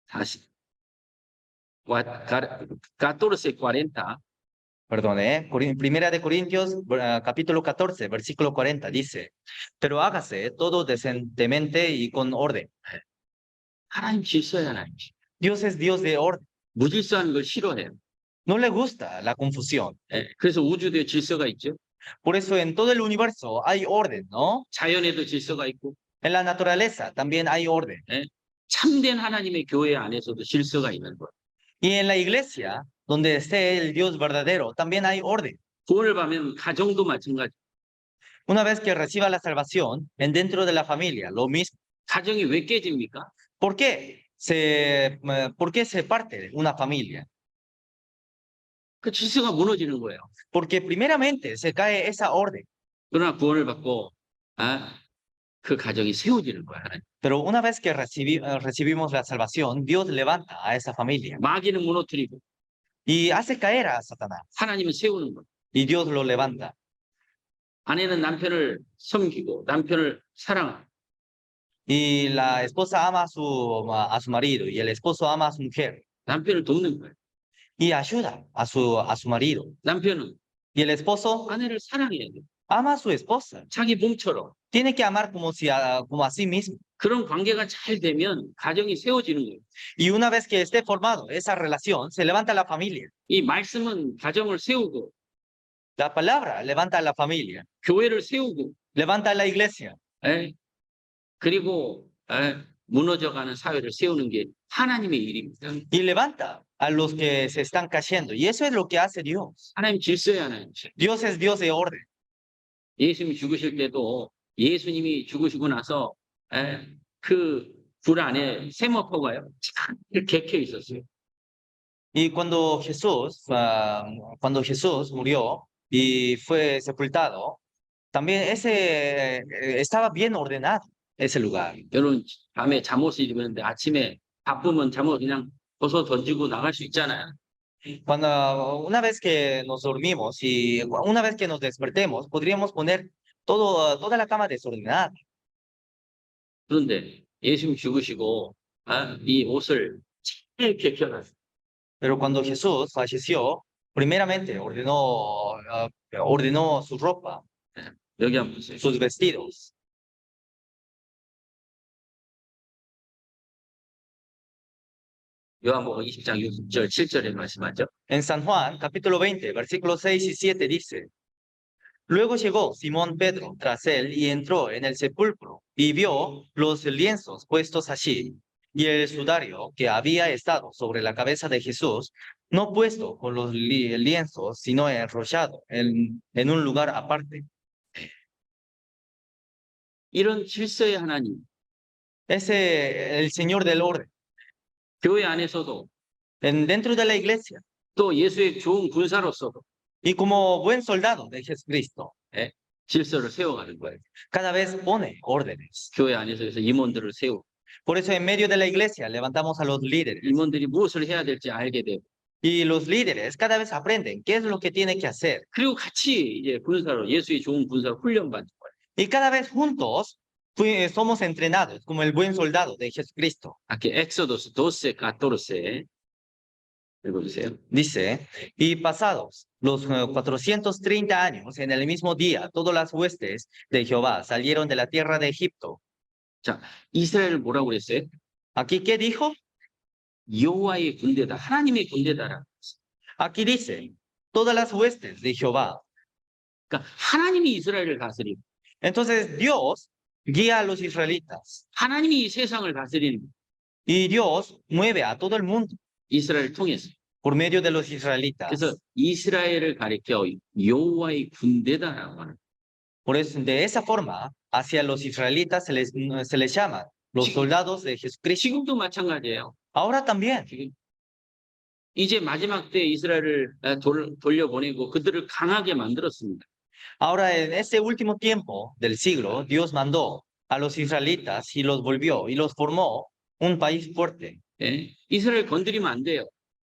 [SPEAKER 1] 다시. 14:40.
[SPEAKER 2] Perdón, Primera de Corintios, capítulo 14, versículo 40, dice, pero hágase todo decentemente y con orden.
[SPEAKER 1] 하나님 질서야 하나님.
[SPEAKER 2] Dios es Dios de orden.
[SPEAKER 1] 무질서한 걸 싫어해요.
[SPEAKER 2] No le gusta la confusión.
[SPEAKER 1] 그래서 우주도에 질서가 있죠.
[SPEAKER 2] Por eso en todo el universo hay orden, ¿no?
[SPEAKER 1] 자연에도 질서가 있고.
[SPEAKER 2] En la naturaleza también hay orden.
[SPEAKER 1] 참된 하나님의 교회 안에서도 질서가 있는 거예요.
[SPEAKER 2] Y en la iglesia, donde esté el Dios verdadero, también hay orden.
[SPEAKER 1] 구원을 받으면 가정도 마찬가지.
[SPEAKER 2] Una vez que reciba la salvación, dentro de la familia, lo mismo.
[SPEAKER 1] 가정이 왜 깨집니까?
[SPEAKER 2] ¿Por qué se parte una familia?
[SPEAKER 1] 그 질서가 무너지는 거예요.
[SPEAKER 2] Porque primeramente se cae esa orden.
[SPEAKER 1] 그러나 구원을 받고 그 가정이 세워지는 거야. 하나님.
[SPEAKER 2] Pero una vez que recibimos la salvación, Dios levanta a esa familia
[SPEAKER 1] 마귀는 무너뜨리고
[SPEAKER 2] y hace caer a Satanás.
[SPEAKER 1] 하나님은 세우는 거예요.
[SPEAKER 2] Y Dios lo levanta.
[SPEAKER 1] 아내는 남편을 섬기고 남편을 사랑하고
[SPEAKER 2] Y la esposa ama a su marido y el esposo ama a su mujer
[SPEAKER 1] 남편을 돕는 거예요.
[SPEAKER 2] y ayuda a su marido.
[SPEAKER 1] 남편은
[SPEAKER 2] Y el esposo
[SPEAKER 1] 아내를 사랑해야 돼요.
[SPEAKER 2] ama a su esposa.
[SPEAKER 1] 자기 몸처럼.
[SPEAKER 2] Tiene que amar como a sí mismo.
[SPEAKER 1] 그런 관계가 잘 되면 가정이 세워지는 거예요.
[SPEAKER 2] Y una vez que esté formado esa relación, se levanta la familia.
[SPEAKER 1] 이 말씀은 가정을 세우고
[SPEAKER 2] La palabra levanta a la familia,
[SPEAKER 1] 교회를 세우고
[SPEAKER 2] levanta a la iglesia.
[SPEAKER 1] 그리고 무너져가는 사회를 세우는 게 하나님의 일입니다.
[SPEAKER 2] Y levanta a los que se están cayendo. Y eso es lo que hace Dios.
[SPEAKER 1] 하나님 질서의 하나님이세요.
[SPEAKER 2] Dios es Dios de orden.
[SPEAKER 1] 예수님이 죽으실 때도 예수님이 죽으시고 나서 그 불 안에 세모포가요. 이렇게 객혀 있었어요.
[SPEAKER 2] Y cuando Jesús murió y fue sepultado, también ese estaba bien ordenado ese lugar.
[SPEAKER 1] 여러분 밤에 잠옷을 입었는데 아침에 바쁘면 잠옷 그냥 벗어 던지고 나갈 수 있잖아요.
[SPEAKER 2] Cuando una vez que nos dormimos y una vez que nos despertemos, podríamos poner toda la cama desordenada.
[SPEAKER 1] 그런데 예수님 죽으시고 이 옷을 잘 개켜놨어요.
[SPEAKER 2] Pero cuando Jesús falleció, primeramente ordenó su ropa,
[SPEAKER 1] 여기 한번 보세요.
[SPEAKER 2] sus vestidos.
[SPEAKER 1] 요한복음 20장 6절 7절에 말씀하죠.
[SPEAKER 2] En San Juan, capítulo 20, versículos 6 y 7 dice, Luego llegó Simón Pedro tras él y entró en el sepulcro y vio los lienzos puestos allí y el sudario que había estado sobre la cabeza de Jesús, no puesto con los lienzos, sino enrollado en un lugar aparte.
[SPEAKER 1] 이런 질서의 하나님,
[SPEAKER 2] El Señor del orden.
[SPEAKER 1] 교회 안에서도
[SPEAKER 2] Dentro de la iglesia
[SPEAKER 1] 또 예수의 좋은 군사로서도
[SPEAKER 2] y como buen soldado de Jesucristo,
[SPEAKER 1] 질서를 세워가는 거예요.
[SPEAKER 2] cada vez pone órdenes.
[SPEAKER 1] 교회 안에서 그래서 임원들을 세우고
[SPEAKER 2] Por eso en medio de la iglesia levantamos a los líderes.
[SPEAKER 1] 임원들이 무엇을 해야 될지 알게 되고
[SPEAKER 2] Y los líderes cada vez aprenden qué es lo que tiene que hacer.
[SPEAKER 1] 그리고 같이 이제 군사로 예수의 좋은 군사로 훈련받는 거예요.
[SPEAKER 2] Y cada vez juntos somos entrenados como el buen soldado de Jesucristo.
[SPEAKER 1] aquí Éxodos 12, 14 읽어주세요.
[SPEAKER 2] Dice, y pasados los 430 años, en el mismo día, todas las huestes de Jehová salieron de la tierra de Egipto.
[SPEAKER 1] 자, 이스라엘을 뭐라고 그랬어요?
[SPEAKER 2] ¿Aquí qué dijo?
[SPEAKER 1] 여호와의 군대다. 하나님의 군대다라.
[SPEAKER 2] Aquí dice, todas las huestes de Jehová.
[SPEAKER 1] 그러니까 하나님이 이스라엘을 다스리고
[SPEAKER 2] Entonces Dios guía a los israelitas
[SPEAKER 1] 하나님이 이 세상을 다스리는 거예요.
[SPEAKER 2] y Dios mueve a todo el mundo
[SPEAKER 1] 이스라엘을 통해서.
[SPEAKER 2] por medio de los israelitas.
[SPEAKER 1] 그래서 이스라엘을 가리켜 여호와의 군대다라고 하는.
[SPEAKER 2] Por eso, de esa forma, hacia los israelitas se les llama los soldados de Jesucristo.
[SPEAKER 1] 지금도 마찬가지예요.
[SPEAKER 2] Ahora también.
[SPEAKER 1] 지금 이제 마지막 때 이스라엘을 돌려보내고 그들을 강하게 만들었습니다.
[SPEAKER 2] Ahora, en este último tiempo del siglo, Dios mandó a los israelitas y los volvió y los formó un país fuerte.
[SPEAKER 1] 예? 이스라엘 건드리면 안 돼요.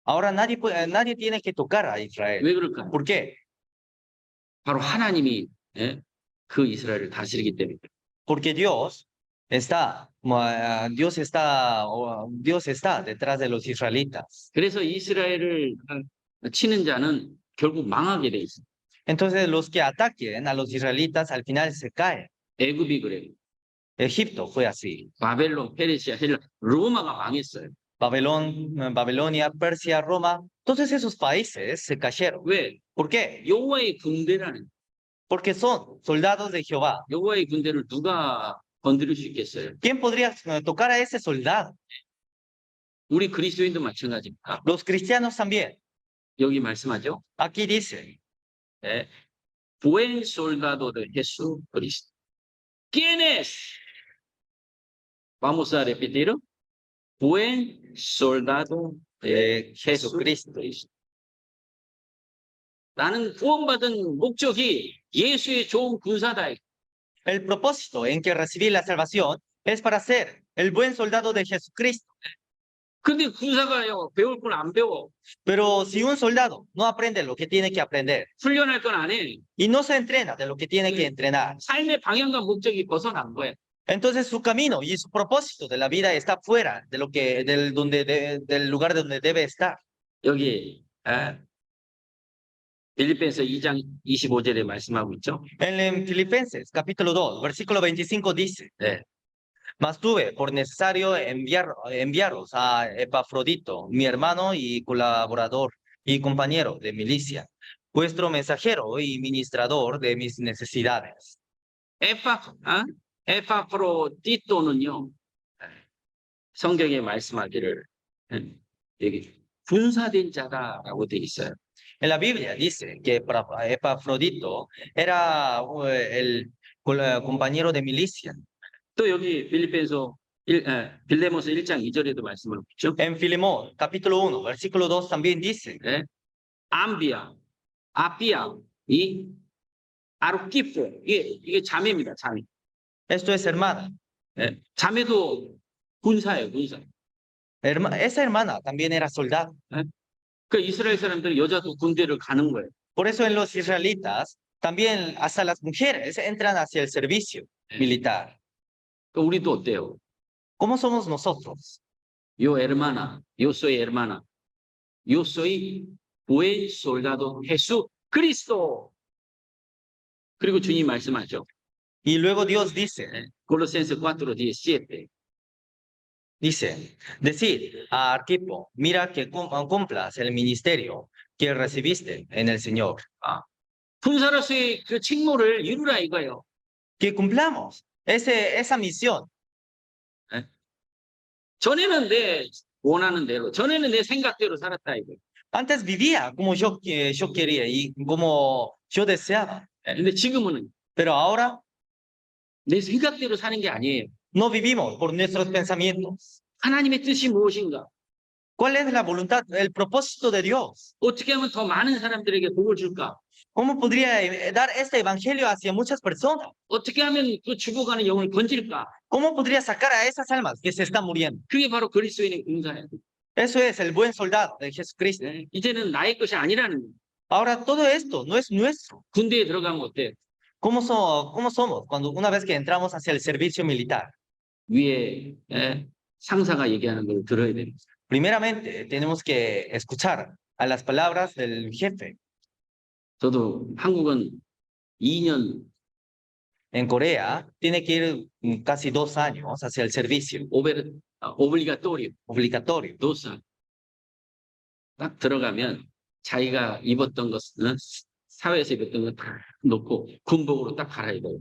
[SPEAKER 2] Ahora nadie tiene que tocar a Israel.
[SPEAKER 1] 왜 그럴까요?
[SPEAKER 2] ¿Por qué?
[SPEAKER 1] 바로 하나님이 그 이스라엘을 다스리기 때문에.
[SPEAKER 2] Porque Dios está detrás de los israelitas.
[SPEAKER 1] 그래서 이스라엘을 치는 자는 결국 망하게 돼 있어요.
[SPEAKER 2] Entonces, los que ataquen a los israelitas al final se caen.
[SPEAKER 1] 애굽이 그래요.
[SPEAKER 2] Egipto fue así.
[SPEAKER 1] 바벨론, 페르시아, 헬라, 로마가 망했어요.
[SPEAKER 2] Babilonia, Persia, Roma, todos esos países se cayeron.
[SPEAKER 1] 왜?
[SPEAKER 2] ¿Por qué?
[SPEAKER 1] 여호와의 군대라는.
[SPEAKER 2] Porque son soldados de Jehová.
[SPEAKER 1] 여호와의 군대를 누가 건드릴 수 있겠어요?
[SPEAKER 2] ¿Quién podría tocar a ese soldado?
[SPEAKER 1] 우리 그리스도인도 마찬가지입니다.
[SPEAKER 2] Los cristianos también.
[SPEAKER 1] 여기 말씀하죠.
[SPEAKER 2] Aquí dice,
[SPEAKER 1] buen soldado de Jesucristo. ¿Quién es? Vamos a repetirlo. Buen soldado de Jesucristo. 나는 구원받은 목적이 예수의 좋은 군사다.
[SPEAKER 2] el propósito en que recibí la salvación es para ser el buen soldado de Jesucristo.
[SPEAKER 1] 근데 군사가요, 배울 걸 안 배워.
[SPEAKER 2] Pero si un soldado no aprende lo que tiene que aprender
[SPEAKER 1] 훈련할 건 안 해.
[SPEAKER 2] y no se entrena de lo que tiene que entrenar,
[SPEAKER 1] 삶의 방향과 목적이 벗어난 거야.
[SPEAKER 2] entonces su camino y su propósito de la vida está fuera de del lugar donde debe estar.
[SPEAKER 1] 여기 빌립보서 2장 25절에 말씀하고 있죠.
[SPEAKER 2] En Filipenses capítulo 2, versículo 25 dice, mas tuve por necesario enviaros a Epafrodito, mi hermano y colaborador y compañero de milicia, vuestro mensajero y ministrador de mis necesidades.
[SPEAKER 1] 에파프로디토는요, 성경에 말씀하기를 여기 군사된 자다라고 돼 있어요.
[SPEAKER 2] En la Biblia dice que Epafrodito era el compañero de milicia.
[SPEAKER 1] 또 여기 빌레모스 1장 2절에도 말씀을 붙죠.
[SPEAKER 2] En Filemón, capítulo 1, versículo 2 también dice,
[SPEAKER 1] 예? 암비아, 아비아, 이 아르키포 이게 자매입니다. 자매.
[SPEAKER 2] esto es hermana.
[SPEAKER 1] 예? 자매도 군사예요, 군사.
[SPEAKER 2] Esa hermana también era soldado.
[SPEAKER 1] 그 이스라엘 사람들은 여자도 군대를 가는 거예요.
[SPEAKER 2] Por eso en los israelitas, también hasta las mujeres entran hacia el servicio militar.
[SPEAKER 1] 그러니까 우리도 어때요?
[SPEAKER 2] ¿Cómo somos nosotros?
[SPEAKER 1] Yo hermana, yo soy hermana, yo soy buen soldado Jesucristo. 그리고 주님 말씀하죠.
[SPEAKER 2] Y luego Dios dice,
[SPEAKER 1] 골로새서 4:17.
[SPEAKER 2] dice, decid a Arquipo, mira que cumplas el ministerio que recibiste en el Señor.
[SPEAKER 1] 군사로서의 그 책무를 이루라 이거예요.
[SPEAKER 2] Que cumplamos esa misión.
[SPEAKER 1] 전에는 내 원하는 대로, 전에는 내 생각대로 살았다 이거예요.
[SPEAKER 2] Antes vivía como yo quería y como yo deseaba,
[SPEAKER 1] 근데 지금은
[SPEAKER 2] pero ahora
[SPEAKER 1] 내 생각대로 사는 게 아니에요.
[SPEAKER 2] no vivimos por nuestros pensamientos.
[SPEAKER 1] 하나님의 뜻이 무엇인가?
[SPEAKER 2] ¿Cuál es la voluntad, el propósito de Dios?
[SPEAKER 1] 어떻게 하면 더 많은 사람들에게 복을 줄까?
[SPEAKER 2] ¿Cómo podría dar este evangelio hacia muchas personas?
[SPEAKER 1] 어떻게 하면 그 죽어가는 영을 건질까?
[SPEAKER 2] ¿Cómo podría sacar a esas almas que se están muriendo?
[SPEAKER 1] 그게 바로 그리스도인의 군사예요.
[SPEAKER 2] Eso es el buen soldado de Jesucristo.
[SPEAKER 1] 이제는 나의 것이 아니라는 거예요.
[SPEAKER 2] Ahora todo esto no es nuestro.
[SPEAKER 1] 군대에 들어가면 어때요?
[SPEAKER 2] ¿Cómo somos cuando una vez que entramos hacia el servicio militar?
[SPEAKER 1] 위에 상사가 얘기하는 걸 들어야 됩니다.
[SPEAKER 2] Primeramente, tenemos que escuchar a las palabras del jefe.
[SPEAKER 1] 저도 한국은 2년
[SPEAKER 2] En Corea, tiene que ir casi 2 años hacia el servicio
[SPEAKER 1] 오블리가토리오
[SPEAKER 2] obligatorio.
[SPEAKER 1] 2살 딱 들어가면 자기가 입었던 것은 사회에서 입었던 거 다 놓고 군복으로 딱 갈아입어요.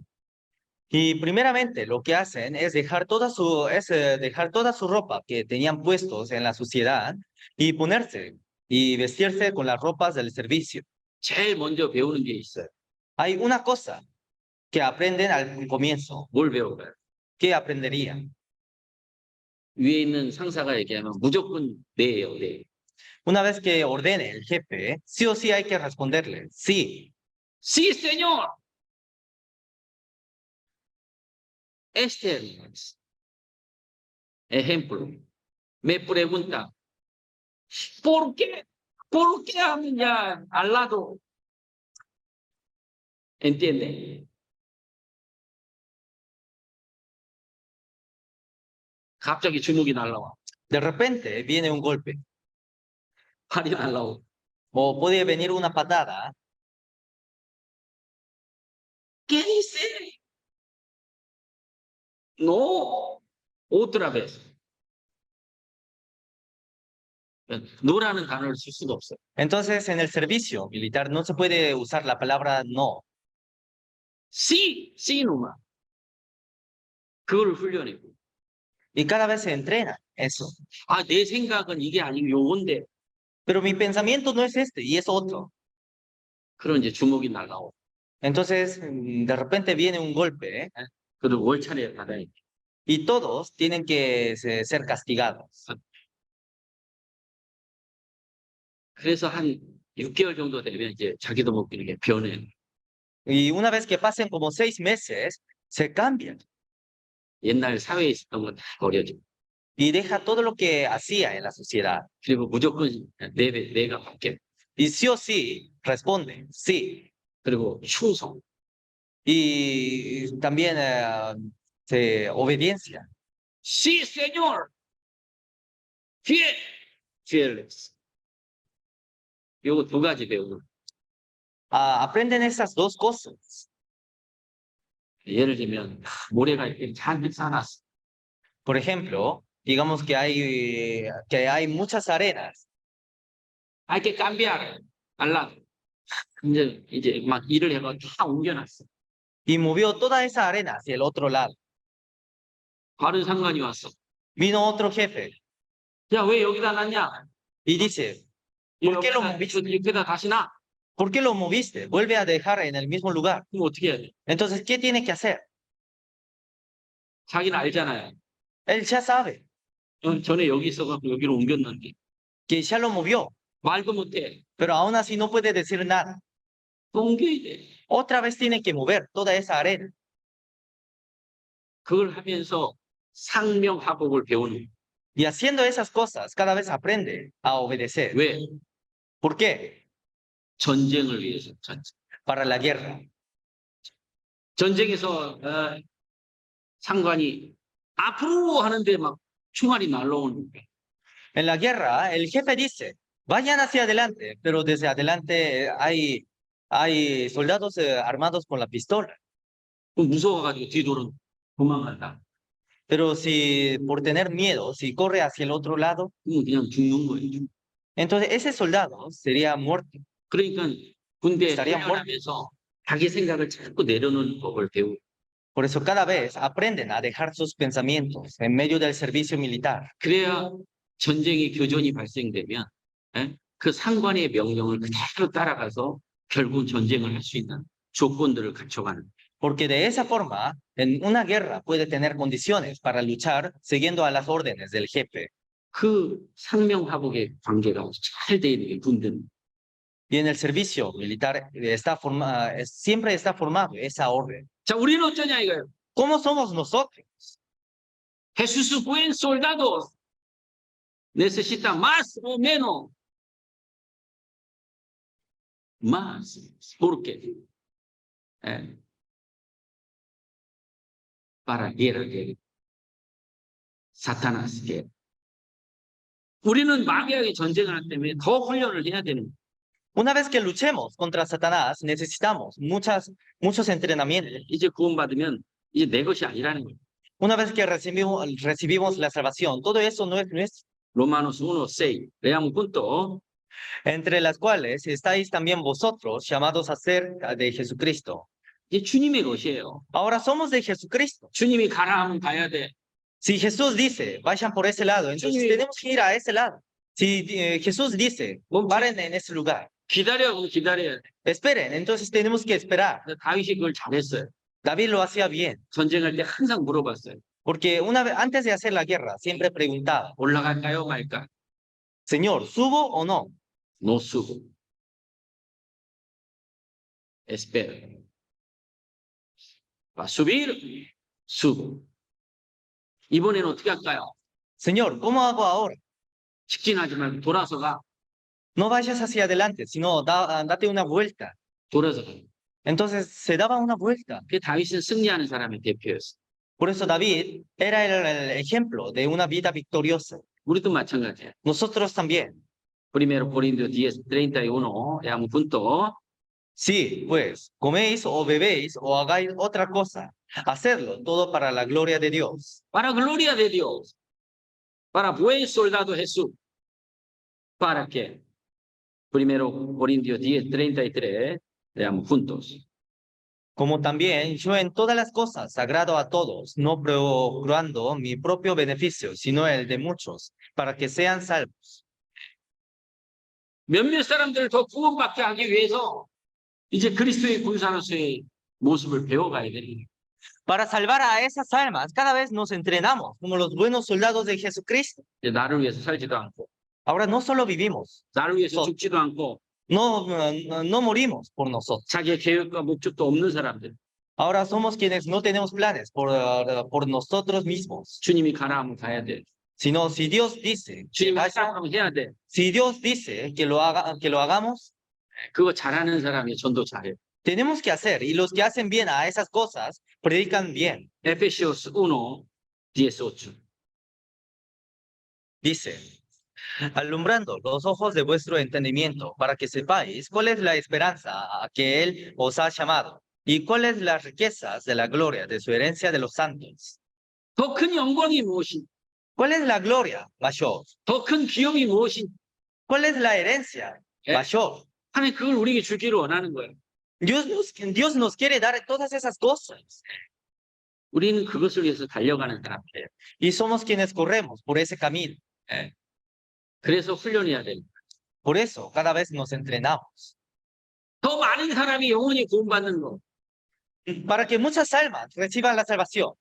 [SPEAKER 2] Y primeramente, lo que hacen es dejar toda su ropa que tenían puestos en la sociedad y ponerse y vestirse con las ropas del servicio.
[SPEAKER 1] 제일 먼저 배우는 게 있어요.
[SPEAKER 2] Hay una cosa que aprenden al comienzo.
[SPEAKER 1] 뭘 배워요?
[SPEAKER 2] ¿Qué aprenderían?
[SPEAKER 1] 위에 있는 상사가 얘기하면 무조건 네예요, 네.
[SPEAKER 2] Una vez que ordene el jefe, sí o sí hay que responderle, sí.
[SPEAKER 1] Sí, señor. Este es ejemplo. Me pregunta, ¿por qué? ¿Por qué a mí ya al lado? ¿Entiende? 갑자기 주먹이 날라와.
[SPEAKER 2] De repente viene un golpe
[SPEAKER 1] 팔이 날라오고.
[SPEAKER 2] o puede venir una patada.
[SPEAKER 1] ¿Qué dice? No, otra vez. no라는 단어를 쓸 수가 없어요.
[SPEAKER 2] Entonces, en el servicio militar no se puede usar la palabra no.
[SPEAKER 1] Sí, sí, nomás. 그걸 훈련했고.
[SPEAKER 2] Y cada vez se entrena eso.
[SPEAKER 1] 아, 내 생각은 이게 아니고 요건데.
[SPEAKER 2] Pero mi pensamiento no es este y es otro.
[SPEAKER 1] 그런 이제 주먹이 날라오고.
[SPEAKER 2] Entonces, de repente viene un golpe,
[SPEAKER 1] 그리고 월차례 받아야 돼.
[SPEAKER 2] y todos tienen que ser castigados.
[SPEAKER 1] 그래서 한 6개월 정도 되면 이제 자기도 모르게 이렇게 변해.
[SPEAKER 2] Y una vez que pasen como 6 meses, se cambian
[SPEAKER 1] 옛날 사회에 있었던 건 다 버려지고.
[SPEAKER 2] y deja todo lo que hacía en la sociedad.
[SPEAKER 1] 그리고 무조건 내가 받게.
[SPEAKER 2] Y sí o sí responde, sí.
[SPEAKER 1] 그리고 충성.
[SPEAKER 2] Y también obediencia.
[SPEAKER 1] Sí, señor. Fiel. Fearless. 요거 두 가지 배우는.
[SPEAKER 2] Aprenden esas dos cosas.
[SPEAKER 1] 예를 들면 모래가 이렇게 잔뜩 쌓아놨어.
[SPEAKER 2] Por ejemplo, digamos que hay muchas arenas.
[SPEAKER 1] Hay que cambiar. 알라. 이제 막 일을 해가 다 옮겨놨어.
[SPEAKER 2] Y movió toda esa arena hacia el otro lado.
[SPEAKER 1] 다른 상관이 왔어.
[SPEAKER 2] Vino otro jefe.
[SPEAKER 1] 야, 왜 여기다 놨냐?
[SPEAKER 2] y dice, ¿por qué lo
[SPEAKER 1] 여기다,
[SPEAKER 2] moviste?
[SPEAKER 1] 여기다 다시 놔.
[SPEAKER 2] ¿Por qué lo moviste? Vuelve a dejar en el mismo lugar.
[SPEAKER 1] 그럼 어떻게 해야 돼?
[SPEAKER 2] Entonces, ¿qué tiene que hacer?
[SPEAKER 1] 자기는 알잖아요.
[SPEAKER 2] Él ya sabe
[SPEAKER 1] 전에 여기 있어갖고 여기로 옮겼는데
[SPEAKER 2] que ya lo movió,
[SPEAKER 1] 말도 못해.
[SPEAKER 2] pero aún así no puede decir nada.
[SPEAKER 1] 또 옮겨야 돼.
[SPEAKER 2] Otra vez tiene que mover toda esa arena.
[SPEAKER 1] 그걸 하면서 상명하복을 배우는 거예요.
[SPEAKER 2] Y haciendo esas cosas, cada vez aprende a obedecer.
[SPEAKER 1] 왜?
[SPEAKER 2] ¿Por qué?
[SPEAKER 1] 전쟁을 위해서.
[SPEAKER 2] Para la guerra.
[SPEAKER 1] 전쟁에서 상관이 앞으로 하는데 막 총알이 날라오는 거예요.
[SPEAKER 2] En la guerra, el jefe dice, vayan hacia adelante, pero desde adelante hay soldados armados con la pistola.
[SPEAKER 1] 그럼 무서워가지고 뒤돌아 도망간다.
[SPEAKER 2] Pero si por tener miedo, si corre hacia el otro lado,
[SPEAKER 1] 그러면 그냥 죽는 거예요.
[SPEAKER 2] entonces ese soldado sería muerto.
[SPEAKER 1] 그러니까 군대
[SPEAKER 2] estaría
[SPEAKER 1] 훈련하면서 자기 생각을 자꾸 내려놓는 법을 배우고
[SPEAKER 2] Por eso cada vez aprenden a dejar sus pensamientos en medio del servicio militar.
[SPEAKER 1] 그래야 전쟁이 교전이 발생되면 그 상관의 명령을 그대로 따라가서 결국 전쟁을 할 수 있는 조건들을 갖춰가는 거예요.
[SPEAKER 2] Porque de esa forma, en una guerra puede tener condiciones para luchar siguiendo a las órdenes del jefe.
[SPEAKER 1] 그 상명하복의 관계가 잘 돼 있는 게 군대는.
[SPEAKER 2] Y en el servicio militar siempre está formado esa orden.
[SPEAKER 1] 자, 우리는 어쩌냐 이거예요.
[SPEAKER 2] ¿Cómo somos nosotros?
[SPEAKER 1] Jesús buen soldado necesita más o menos. Más. ¿Por qué? Para guerra. 사타나스 guerra. 우리는 마귀에게 전쟁을 하기 때문에 더 훈련을 해야 되는 거예요.
[SPEAKER 2] Una vez que luchemos contra Satanás, necesitamos muchos entrenamientos.
[SPEAKER 1] 이제 구원받으면 이제 내 것이 아니라는 거예요.
[SPEAKER 2] Una vez que recibimos la salvación, todo eso no es nuestro.
[SPEAKER 1] Romanos 1:6. Leamos juntos.
[SPEAKER 2] Entre las cuales estáis también vosotros llamados a ser de Jesucristo.
[SPEAKER 1] 이제 주님의 것이에요.
[SPEAKER 2] Ahora somos de Jesucristo.
[SPEAKER 1] 주님이 가라 하면 가야 돼.
[SPEAKER 2] Si Jesús dice, vayan por ese lado, entonces
[SPEAKER 1] Sí.
[SPEAKER 2] tenemos que ir a ese lado. Si Jesús dice, paren en ese lugar,
[SPEAKER 1] 기다려야 돼.
[SPEAKER 2] esperen, entonces tenemos que esperar.
[SPEAKER 1] 다윗이 그걸 잘했어요.
[SPEAKER 2] David lo hacía bien,
[SPEAKER 1] 전쟁할 때 항상 물어봤어요.
[SPEAKER 2] porque una vez antes de hacer la guerra, siempre preguntaba,
[SPEAKER 1] 올라갈까요, 말까?
[SPEAKER 2] Señor, ¿subo o no?
[SPEAKER 1] No subo. Espera. Va a subir, subo. 이번에는 어떻게 할까요?
[SPEAKER 2] Señor, ¿cómo hago ahora?
[SPEAKER 1] 직진하지 말고 돌아서 가.
[SPEAKER 2] No vayas hacia adelante, sino date una vuelta.
[SPEAKER 1] 돌아서 가.
[SPEAKER 2] Entonces se daba una vuelta.
[SPEAKER 1] 그 다윗은 승리하는 사람의 대표였어.
[SPEAKER 2] Por eso David era el ejemplo de una vida victoriosa.
[SPEAKER 1] 우리도 마찬가지야.
[SPEAKER 2] Nosotros también.
[SPEAKER 1] Primero Corintios 10:31. Leamos juntos.
[SPEAKER 2] Sí, pues, coméis o bebéis o hagáis otra cosa. Hacedlo todo para la gloria de Dios.
[SPEAKER 1] Para gloria de Dios. Para buen soldado Jesús. ¿Para qué? Primero Corintios 10:33. Leamos juntos.
[SPEAKER 2] Como también yo en todas las cosas agrado a todos, no procurando mi propio beneficio, sino el de muchos, para que sean salvos.
[SPEAKER 1] 몇몇 사람들을 더 구원받게 하기 위해서 이제 그리스도의 군사로서의 모습을 배워가야 되는 거예요.
[SPEAKER 2] Para salvar a esas almas, cada vez nos entrenamos como los buenos soldados de Jesucristo.
[SPEAKER 1] 이제 나를 위해서 살지도 않고
[SPEAKER 2] Ahora no solo vivimos,
[SPEAKER 1] 나를 위해서 죽지도 않고
[SPEAKER 2] no morimos por nosotros.
[SPEAKER 1] 자기의 계획과 목적도 없는 사람들.
[SPEAKER 2] Ahora somos quienes no tenemos planes por nosotros mismos,
[SPEAKER 1] 주님이 가라 하면 가야 돼.
[SPEAKER 2] sino si Dios dice,
[SPEAKER 1] 주님이 하라 하면 해야 돼.
[SPEAKER 2] si Dios dice que lo hagamos,
[SPEAKER 1] 그거 잘하는 사람이 전도 잘해.
[SPEAKER 2] tenemos que hacer. Y los que hacen bien a esas cosas, predican bien.
[SPEAKER 1] Efesios 1:18.
[SPEAKER 2] Dice, alumbrando los ojos de vuestro entendimiento, para que sepáis cuál es la esperanza a que Él os ha llamado, y cuáles las riquezas de la gloria de su herencia de los santos.
[SPEAKER 1] 더 큰 영광이 무엇인?
[SPEAKER 2] ¿Cuál es la gloria mayor?
[SPEAKER 1] 더 큰 기업이 무엇인?
[SPEAKER 2] ¿Cuál es la herencia mayor?
[SPEAKER 1] 하나님 그걸 우리에게 주기를 원하는 거예요.
[SPEAKER 2] Dios nos quiere dar todas esas cosas.
[SPEAKER 1] 우리는 그것을 위해서 달려가는 사람들이에요.
[SPEAKER 2] Y somos quienes corremos por ese camino.
[SPEAKER 1] 그래서 훈련해야 됩니다.
[SPEAKER 2] Por eso, cada vez nos entrenamos.
[SPEAKER 1] 더 많은 사람이 영원히 구원받는 거.
[SPEAKER 2] Para que muchas almas reciban la salvación.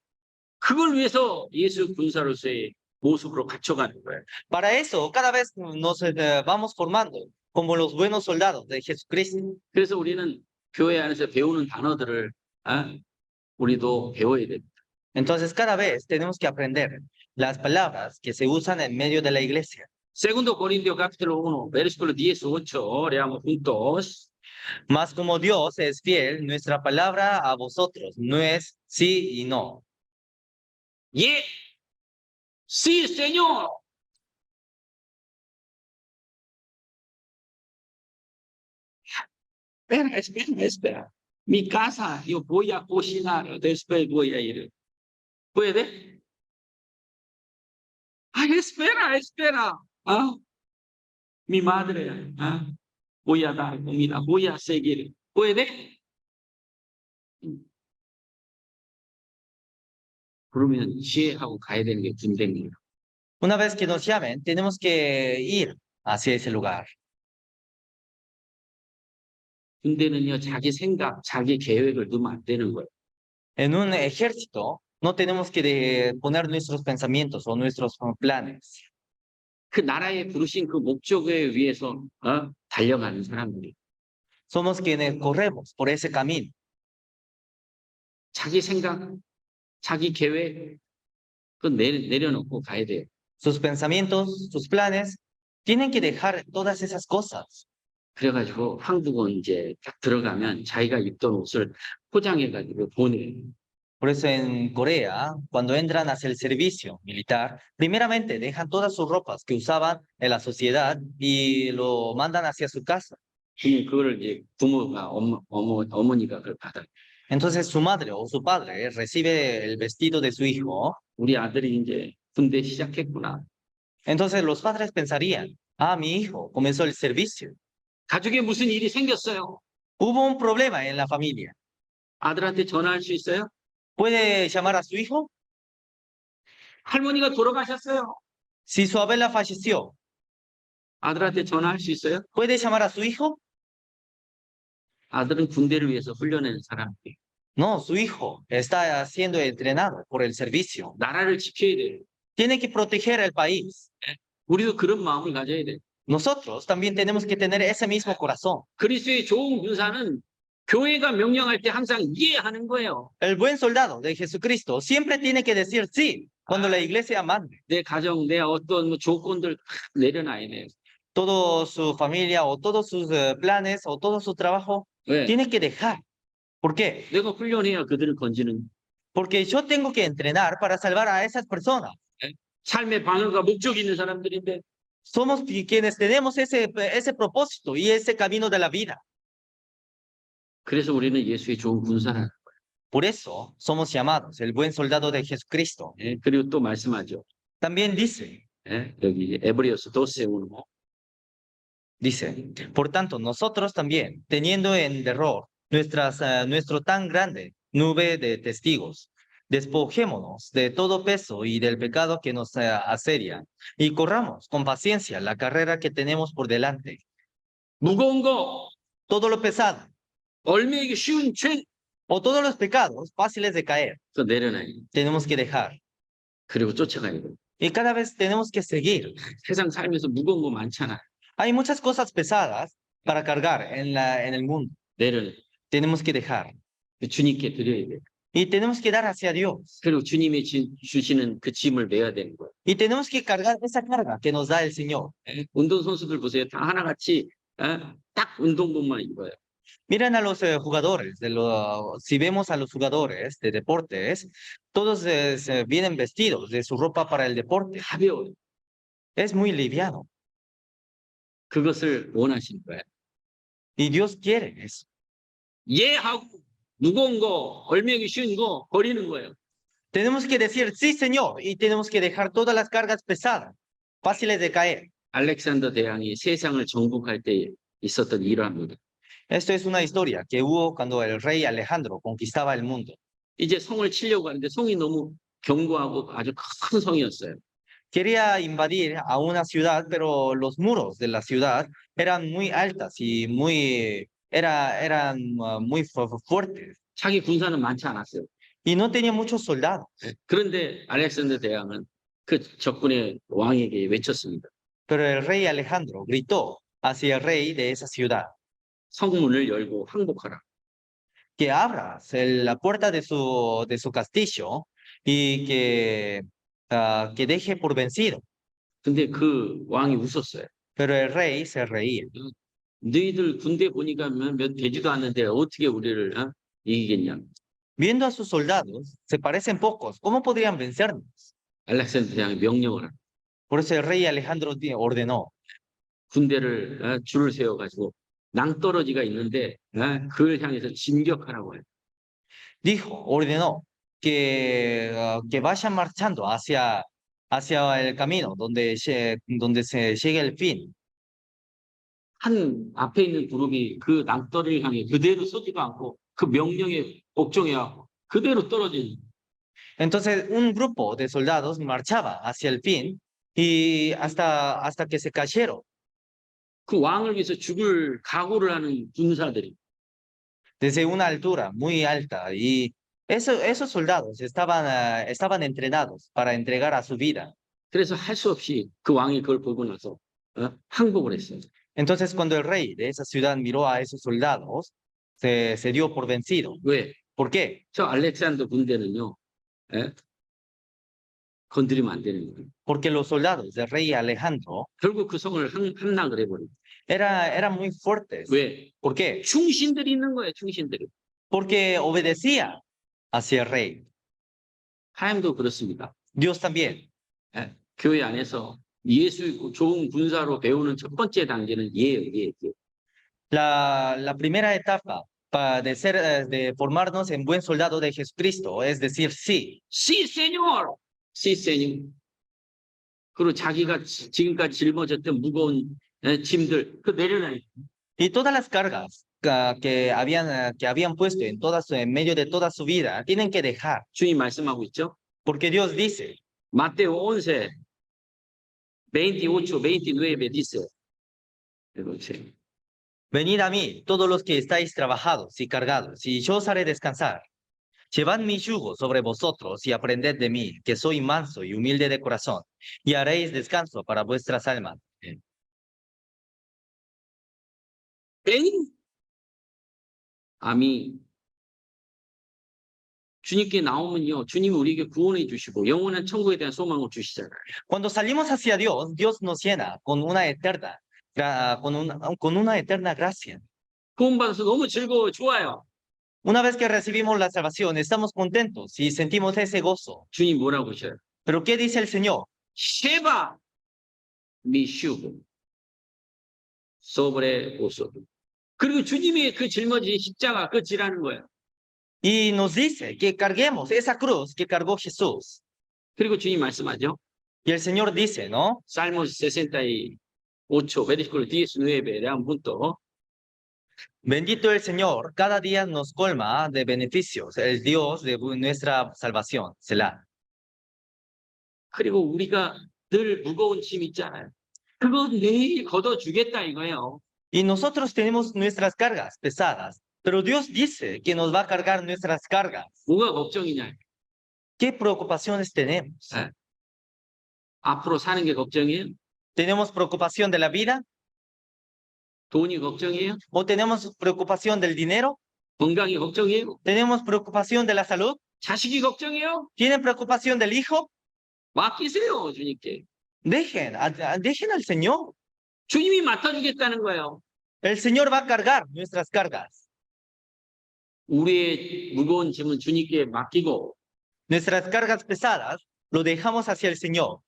[SPEAKER 1] 그걸 위해서 예수 군사로서의 모습으로 갖춰가는 거예요.
[SPEAKER 2] Para eso, cada vez nos vamos formando como los buenos soldados de Jesucristo.
[SPEAKER 1] 그래서 우리는 교회 안에서 배우는 단어들을 우리도 배워야 됩니다.
[SPEAKER 2] Entonces, cada vez tenemos que aprender las palabras que se usan en medio de la iglesia.
[SPEAKER 1] Segundo Corintios capítulo 1, versículo 18, leamos juntos.
[SPEAKER 2] Mas como Dios es fiel, nuestra palabra a vosotros no es sí y no.
[SPEAKER 1] 예, sí, Señor. Espera. Mi casa, yo voy a cocinar, después voy a ir. ¿Puede? Ay, espera. Mi madre, voy a dar comida, voy a seguir. ¿Puede? 그러면 지혜하고 가야 되는 게 군대입니다.
[SPEAKER 2] Una vez que nos llamen, tenemos que ir hacia ese lugar.
[SPEAKER 1] 군대는요, 자기 생각, 자기 계획을 넣으면 안 되는 거예요.
[SPEAKER 2] En un ejército, no tenemos que poner nuestros pensamientos o nuestros planes.
[SPEAKER 1] 그 나라에 부르신 그 목적에 위해서 달려가는 사람들이.
[SPEAKER 2] Somos quienes corremos por ese camino.
[SPEAKER 1] 자기 생각, 자기 계획, 그 내려놓고 가야 돼요.
[SPEAKER 2] Sus pensamientos, sus planes, tienen que dejar todas esas cosas.
[SPEAKER 1] 그래가지고 한국은 이제 딱 들어가면 자기가 입던 옷을 포장해가지고 보내요.
[SPEAKER 2] Por eso en Corea, cuando entran hacia el servicio militar, primeramente dejan todas sus ropas que usaban en la sociedad y lo mandan hacia su casa.
[SPEAKER 1] 그거를 이제 부모가 어머니가 그걸 받아요.
[SPEAKER 2] Entonces su madre o su padre recibe el vestido de su hijo.
[SPEAKER 1] 우리 아들이 이제 군대 시작했구나.
[SPEAKER 2] Entonces los padres pensarían, mi hijo comenzó el servicio.
[SPEAKER 1] 가족에 무슨 일이 생겼어요.
[SPEAKER 2] Hubo un problema en la familia.
[SPEAKER 1] 아들한테 전화할 수 있어요?
[SPEAKER 2] ¿Puede llamar a su hijo?
[SPEAKER 1] 할머니가 돌아가셨어요.
[SPEAKER 2] Si su abuela falleció,
[SPEAKER 1] 아들한테 전화할 수 있어요?
[SPEAKER 2] ¿puede llamar a su hijo?
[SPEAKER 1] 아들은 군대를 위해서 훈련하는 사람이에요.
[SPEAKER 2] No, su hijo está siendo entrenado por el servicio.
[SPEAKER 1] 나라를 지켜야 돼요.
[SPEAKER 2] Tiene que proteger el país.
[SPEAKER 1] 우리도 그런 마음을 가져야 돼요.
[SPEAKER 2] Nosotros también tenemos que tener ese mismo corazón.
[SPEAKER 1] 그리스도의 좋은 군사는 교회가 명령할 때 항상 이해하는 거예요.
[SPEAKER 2] El buen soldado de Jesucristo siempre tiene que decir sí cuando la iglesia mande.
[SPEAKER 1] 내 가정, 내 어떤 조건들 내려놔야 돼요.
[SPEAKER 2] Toda su familia o todos sus planes o todo su trabajo
[SPEAKER 1] 왜?
[SPEAKER 2] tiene que dejar. ¿Por qué?
[SPEAKER 1] 내가 훈련해야 그들을 건지는.
[SPEAKER 2] Porque yo tengo que entrenar para salvar a esas personas.
[SPEAKER 1] 삶의 방향과 목적이 있는 사람들인데
[SPEAKER 2] Somos quienes tenemos ese propósito y ese camino de la vida.
[SPEAKER 1] 그래서 우리는 예수의 좋은 군사라는
[SPEAKER 2] Por eso somos llamados el buen soldado de Jesucristo.
[SPEAKER 1] 거예요. 그리고 또 말씀하죠.
[SPEAKER 2] También dice,
[SPEAKER 1] 여기 에브리오스 12:1.
[SPEAKER 2] dice, por tanto, nosotros también, teniendo en derredor nuestro tan grande nube de testigos, despojémonos de todo peso y del pecado que nos asedia, y corramos con paciencia la carrera que tenemos por delante.
[SPEAKER 1] 무거운 거,
[SPEAKER 2] Todo lo pesado
[SPEAKER 1] 얼매기 쉬운 죄,
[SPEAKER 2] o todos los pecados fáciles de caer,
[SPEAKER 1] 그 내려놔요.
[SPEAKER 2] tenemos que dejar.
[SPEAKER 1] 그리고 쫓아가야 돼요.
[SPEAKER 2] Y cada vez tenemos que seguir.
[SPEAKER 1] 세상 살면서 무거운 거 많잖아.
[SPEAKER 2] Hay muchas cosas pesadas para cargar en el mundo.
[SPEAKER 1] 내려놔요.
[SPEAKER 2] Tenemos que dejar.
[SPEAKER 1] 주님께 드려야 돼요.
[SPEAKER 2] Y tenemos que dar hacia Dios.
[SPEAKER 1] 그리고 주님이 주시는 그 짐을 메야 되는 거예요.
[SPEAKER 2] Y tenemos que cargar esa carga que nos da el Señor.
[SPEAKER 1] 운동선수들 보세요. 다 하나같이 딱 운동복만 입어요.
[SPEAKER 2] Miren a los jugadores, si vemos a los jugadores de deportes, todos vienen vestidos de su ropa para el deporte.
[SPEAKER 1] 가벼워요.
[SPEAKER 2] Es muy liviano.
[SPEAKER 1] 그것을 원하시는 거예요.
[SPEAKER 2] Y Dios quiere eso.
[SPEAKER 1] 예하고 무거운 거, 얼매기 쉬운 거 버리는 거예요.
[SPEAKER 2] Tenemos que decir sí, Señor, y tenemos que dejar todas las cargas pesadas, fáciles de caer.
[SPEAKER 1] 알렉산더 대왕이 세상을 정복할 때 있었던 일화입니다.
[SPEAKER 2] Esto es una historia que hubo cuando el rey Alejandro conquistaba el mundo.
[SPEAKER 1] 이제 성을 치려고 하는데 성이 너무 견고하고 아주 큰 성이었어요.
[SPEAKER 2] quería invadir a una ciudad, pero los muros de la ciudad eran muy altas y eran muy fuertes
[SPEAKER 1] 자기 군사는 많지 않았어요.
[SPEAKER 2] y no tenía muchos soldados.
[SPEAKER 1] 그런데 알렉산더 대왕은 그 적군의 왕에게 외쳤습니다.
[SPEAKER 2] Pero el rey Alejandro gritó hacia el rey de esa ciudad
[SPEAKER 1] 성문을 열고 항복하라.
[SPEAKER 2] que abras la puerta de su castillo y que deje por vencido.
[SPEAKER 1] 근데 그 왕이 웃었어요.
[SPEAKER 2] Pero el rey se reía.
[SPEAKER 1] 너희들 군대 보니까 몇 되지도 않는데 어떻게 우리를 이기겠냐.
[SPEAKER 2] Viendo a sus soldados, se parecen pocos. ¿Cómo podrían vencernos?
[SPEAKER 1] 알렉산더 대왕이 명령을 합니다.
[SPEAKER 2] Por eso el rey Alejandro ordenó
[SPEAKER 1] 군대를 줄을 세워가지고 낭떠러지가 있는데 그걸 향해서 진격하라고 해요.
[SPEAKER 2] ordenó que vayan marchando hacia el camino donde se llegue el fin.
[SPEAKER 1] 한 앞에 있는 그룹이 그 낭떠러지를 향해 그대로 쏘지도 않고 그 명령에 복종해갖고 그대로 떨어진.
[SPEAKER 2] Entonces un grupo de soldados marchaba hacia el fin y hasta que se cayeron.
[SPEAKER 1] 그 왕을 위해서 죽을 각오를 하는 군사들이.
[SPEAKER 2] Desde una altura muy alta y esos soldados estaban entrenados para entregar a su vida.
[SPEAKER 1] 그래서 할 수 없이 그 왕이 그걸 보고 나서 항복을 했어요.
[SPEAKER 2] Entonces cuando el rey de esa ciudad miró a esos soldados, se dio por vencido.
[SPEAKER 1] 왜?
[SPEAKER 2] ¿Por qué?
[SPEAKER 1] 저 알렉산더 군대는요. 건드리면 안 되는 거예요.
[SPEAKER 2] Porque los soldados del rey Alejandro
[SPEAKER 1] 결국 그 성을 함락을 해버려요.
[SPEAKER 2] eran muy fuertes.
[SPEAKER 1] 왜?
[SPEAKER 2] ¿Por qué?
[SPEAKER 1] 충신들이 있는 거예요. 충신들이.
[SPEAKER 2] Porque obedecía hacia el rey.
[SPEAKER 1] 하나님도 그렇습니다.
[SPEAKER 2] Dios también.
[SPEAKER 1] 교회 안에서 예수 있고 좋은 군사로 배우는 첫 번째 단계는 예예요.
[SPEAKER 2] La primera etapa de formarnos en buen soldado de Jesucristo es decir sí.
[SPEAKER 1] Sí, Señor. Sí, Señor. 그리고 자기가 지금까지 짊어졌던 무거운 짐들 그 내려놔요.
[SPEAKER 2] Y todas las cargas que habían puesto en medio de toda su vida tienen que dejar.
[SPEAKER 1] 주님 말씀하고 있죠.
[SPEAKER 2] Porque Dios dice,
[SPEAKER 1] Mateo 11, 28, 29 dice.
[SPEAKER 2] venid a mí, todos los que estáis trabajados y cargados, y yo os haré descansar. Llevad mi yugo sobre vosotros y aprended de mí, que soy manso y humilde de corazón, y haréis descanso para vuestras almas.
[SPEAKER 1] eng? 아미. 주님께 나오면요. 주님이 우리에게 구원해 주시고 영원한 천국에 대한 소망을 주시잖아요.
[SPEAKER 2] Cuando salimos hacia Dios, Dios nos llena con una eterna gracia.
[SPEAKER 1] 구원받아서 너무 즐거워, 좋아요.
[SPEAKER 2] Una vez que recibimos la salvación, estamos contentos y sentimos ese gozo.
[SPEAKER 1] 주님 뭐라고 하셔요?
[SPEAKER 2] Pero ¿qué dice el Señor?
[SPEAKER 1] 쉐바 미슈브 소브레 오소브. 그리고 주님이 그 짊어진 십자가 그 지라는 거예요.
[SPEAKER 2] Y nos dice que carguemos esa cruz que cargó Jesús.
[SPEAKER 1] 그리고 주님 말씀하죠.
[SPEAKER 2] Y el Señor dice, ¿no?
[SPEAKER 1] Salmos 68, versículo 19, lean punto.
[SPEAKER 2] Bendito el Señor, cada día nos colma de beneficios, el Dios de nuestra salvación, Selah.
[SPEAKER 1] 그리고 우리가 늘 무거운 짐 있잖아요. 그거 내일 걷어주겠다 이거예요.
[SPEAKER 2] Y nosotros tenemos nuestras cargas pesadas, pero Dios dice que nos va a cargar nuestras cargas.
[SPEAKER 1] 뭐가 걱정이냐?
[SPEAKER 2] ¿Qué preocupaciones tenemos?
[SPEAKER 1] 앞으로 사는 게 걱정이에요?
[SPEAKER 2] ¿Tenemos preocupación de la vida?
[SPEAKER 1] 돈이 걱정이에요?
[SPEAKER 2] ¿O tenemos preocupación del dinero?
[SPEAKER 1] 건강이 걱정이에요?
[SPEAKER 2] ¿Tenemos preocupación de la salud?
[SPEAKER 1] 자식이 걱정이에요?
[SPEAKER 2] ¿Tienen preocupación del hijo?
[SPEAKER 1] 맡기세요, 주님께.
[SPEAKER 2] Dejen al Señor.
[SPEAKER 1] 주님이 맡아주겠다는 거예요.
[SPEAKER 2] El Señor va a cargar nuestras cargas.
[SPEAKER 1] 우리의 무거운 짐은 주님께 맡기고
[SPEAKER 2] Nuestras cargas pesadas lo dejamos hacia el Señor.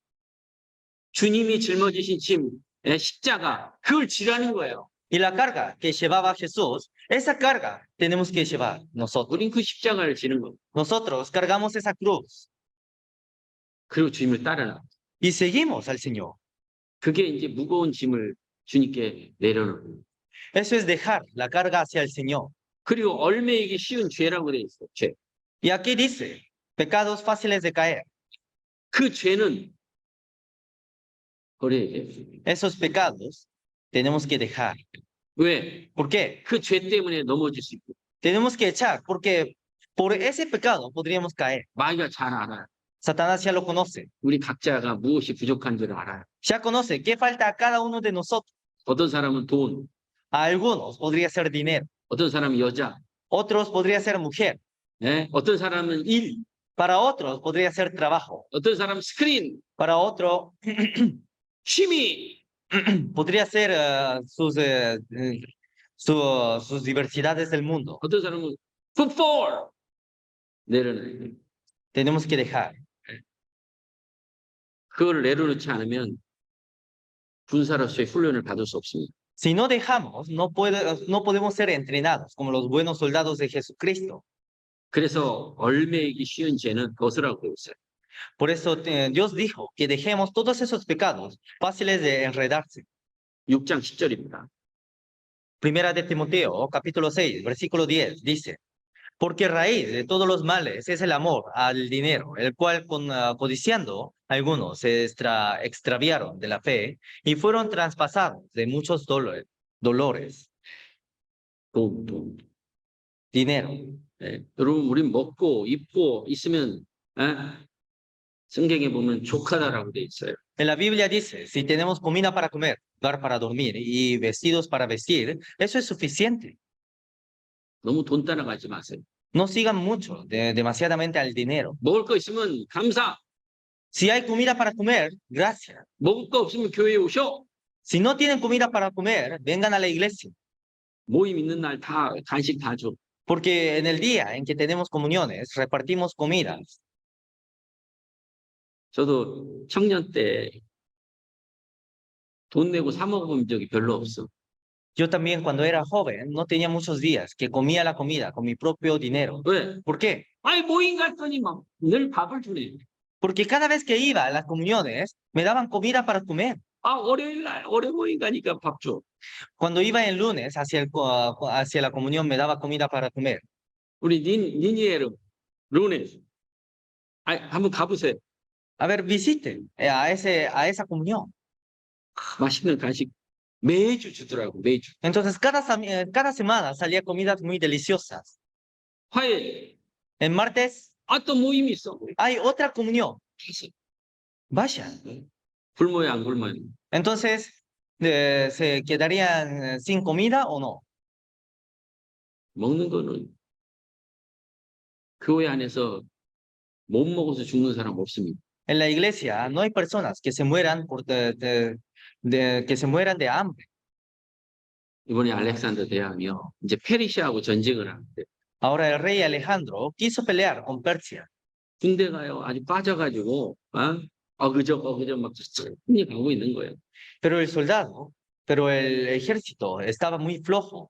[SPEAKER 1] 주님이 짊어지신 짐, 십자가, 그걸 지라는 거예요.
[SPEAKER 2] Y la carga que llevaba Jesús, esa carga tenemos que llevar nosotros.
[SPEAKER 1] 우린 그 십자가를 지는 거.
[SPEAKER 2] Nosotros cargamos esa cruz
[SPEAKER 1] 그리고 주님을 따르라.
[SPEAKER 2] y seguimos al Señor.
[SPEAKER 1] 그게 이제 무거운 짐을 주님께 내려놓는 거예요.
[SPEAKER 2] Eso es dejar la carga hacia el Señor.
[SPEAKER 1] 그리고 얼매이기 쉬운 죄라고 돼 있어요. 죄.
[SPEAKER 2] Y aquí dice, pecados fáciles de caer.
[SPEAKER 1] 그 죄는 버려야 돼요.
[SPEAKER 2] Esos pecados tenemos que dejar.
[SPEAKER 1] 왜?
[SPEAKER 2] ¿Por qué?
[SPEAKER 1] 그 죄 때문에 넘어질 수 있고.
[SPEAKER 2] Tenemos que echar, porque por ese pecado podríamos caer.
[SPEAKER 1] 마귀가 잘 알아요.
[SPEAKER 2] Satanás ya lo conoce.
[SPEAKER 1] 우리 각자가 무엇이 부족한 줄 알아요.
[SPEAKER 2] Ya conoce qué falta a cada uno de nosotros.
[SPEAKER 1] 어떤 사람은 돈,
[SPEAKER 2] A algunos podría ser dinero,
[SPEAKER 1] 어떤 사람은 여자,
[SPEAKER 2] otros podría ser mujer,
[SPEAKER 1] 예? 어떤 사람은 일,
[SPEAKER 2] para otros podría ser trabajo,
[SPEAKER 1] 어떤 사람은 스크린,
[SPEAKER 2] para otro
[SPEAKER 1] 취미,
[SPEAKER 2] podría ser sus diversidades del mundo.
[SPEAKER 1] 어떤 사람은 풋볼 내려놔요.
[SPEAKER 2] Tenemos que dejar.
[SPEAKER 1] 그거를 내려놓지 않으면 군사로서의 훈련을 받을 수 없습니다.
[SPEAKER 2] Si no dejamos, no podemos ser entrenados como los buenos soldados de Jesucristo.
[SPEAKER 1] 그래서 얼매이기 쉬운 죄는 벗으라고 했어요.
[SPEAKER 2] Por eso Dios dijo que dejemos todos esos pecados fáciles de enredarse.
[SPEAKER 1] 6장 10절입니다.
[SPEAKER 2] Primera de Timoteo, capítulo 6, versículo 10, dice, porque raíz de todos los males es el amor al dinero, el cual codiciando algunos se extraviaron de la fe y fueron traspasados de muchos dolores.
[SPEAKER 1] 돈.
[SPEAKER 2] Dinero.
[SPEAKER 1] 예, 여러분, 우린 먹고 입고 있으면 성경에 보면 족하다라고 돼 있어요.
[SPEAKER 2] En la Biblia dice, si tenemos comida para comer, lugar para dormir y vestidos para vestir, eso es suficiente.
[SPEAKER 1] 너무 돈 따라가지 마세요.
[SPEAKER 2] No sigan mucho, demasiadamente al dinero.
[SPEAKER 1] 먹을 거 있으면 감사.
[SPEAKER 2] Si hay comida para comer, gracias.
[SPEAKER 1] 먹을 거 없으면 교회에 오셔.
[SPEAKER 2] Si no tienen comida para comer, vengan a la iglesia.
[SPEAKER 1] 모임 있는 날 다 간식 다 줘.
[SPEAKER 2] Porque en el día en que tenemos comuniones, repartimos comidas.
[SPEAKER 1] 저도 청년 때 돈 내고 사 먹어본 적이 별로 없어.
[SPEAKER 2] Yo también cuando era joven no tenía muchos días que comía la comida con mi propio dinero.
[SPEAKER 1] 왜?
[SPEAKER 2] ¿Por qué?
[SPEAKER 1] 아이 모임 갔더니 막 늘 밥을 주네.
[SPEAKER 2] Porque cada vez que iba a las comuniones me daban comida para comer.
[SPEAKER 1] 아 월요일 날 월요 모임 가니까 밥 줘.
[SPEAKER 2] Cuando iba el lunes hacia la comunión me daba comida para comer.
[SPEAKER 1] 우리 니니에르 루네스. 아 한번 가보세요.
[SPEAKER 2] A ver, visiten a esa comunión.
[SPEAKER 1] 맛있는 간식 매주 주더라고 매주.
[SPEAKER 2] Entonces cada semana salía comidas muy deliciosas.
[SPEAKER 1] 화요일
[SPEAKER 2] El martes
[SPEAKER 1] 아 또 모임이 있어.
[SPEAKER 2] hay otra comunión. Vayan.
[SPEAKER 1] 굶어야 안 굶어요.
[SPEAKER 2] Entonces, ¿se quedarían sin comida o no?
[SPEAKER 1] 먹는 거는 교회 안에서 못 먹어서 죽는 사람 없습니다.
[SPEAKER 2] En la iglesia no hay personas que se mueran que se mueran de hambre.
[SPEAKER 1] 이번에 알렉산더 대왕이요. 이제 페르시아하고 전쟁을 하는데
[SPEAKER 2] Ahora el rey Alejandro quiso pelear con Persia,
[SPEAKER 1] 군대 가요. 아주 빠져가지고 어그저 막 흔히 가고 있는 거예요.
[SPEAKER 2] pero el ejército estaba muy flojo.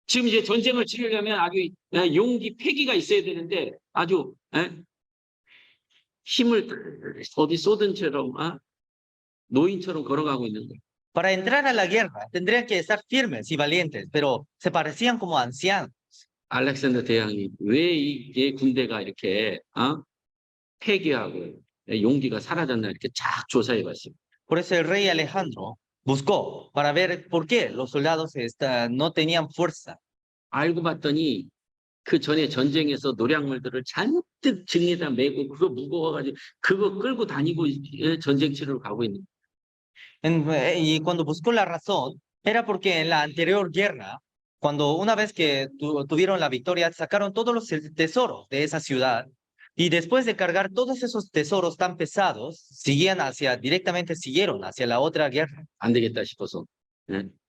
[SPEAKER 1] 지금 이제 전쟁을 치르려면 아주 용기, 패기가 있어야 되는데 아주 힘을 어디 쏟은처럼 노인처럼 걸어가고 있는 거예요.
[SPEAKER 2] Para entrar a la guerra tendrían que estar firmes y valientes, pero se parecían como ancianos.
[SPEAKER 1] 알렉산더 대왕이 왜 이 군대가 이렇게 패기하고 용기가 사라졌나 이렇게 쫙 조사해 봤어요.
[SPEAKER 2] Por eso el rey Alejandro buscó para ver por qué los soldados no tenían fuerza.
[SPEAKER 1] 알고 봤더니 그 전에 전쟁에서 노량물들을 잔뜩 증에다 메고 그거 무거워가지고 그거 끌고 다니고 전쟁 치르러 가고 있는.
[SPEAKER 2] Y cuando buscó la razón, era porque en la anterior guerra, cuando una vez que tuvieron la victoria, sacaron todos los tesoros de esa ciudad y después de cargar todos esos tesoros tan pesados, directamente siguieron hacia la otra guerra.
[SPEAKER 1] 안 되겠다 싶어서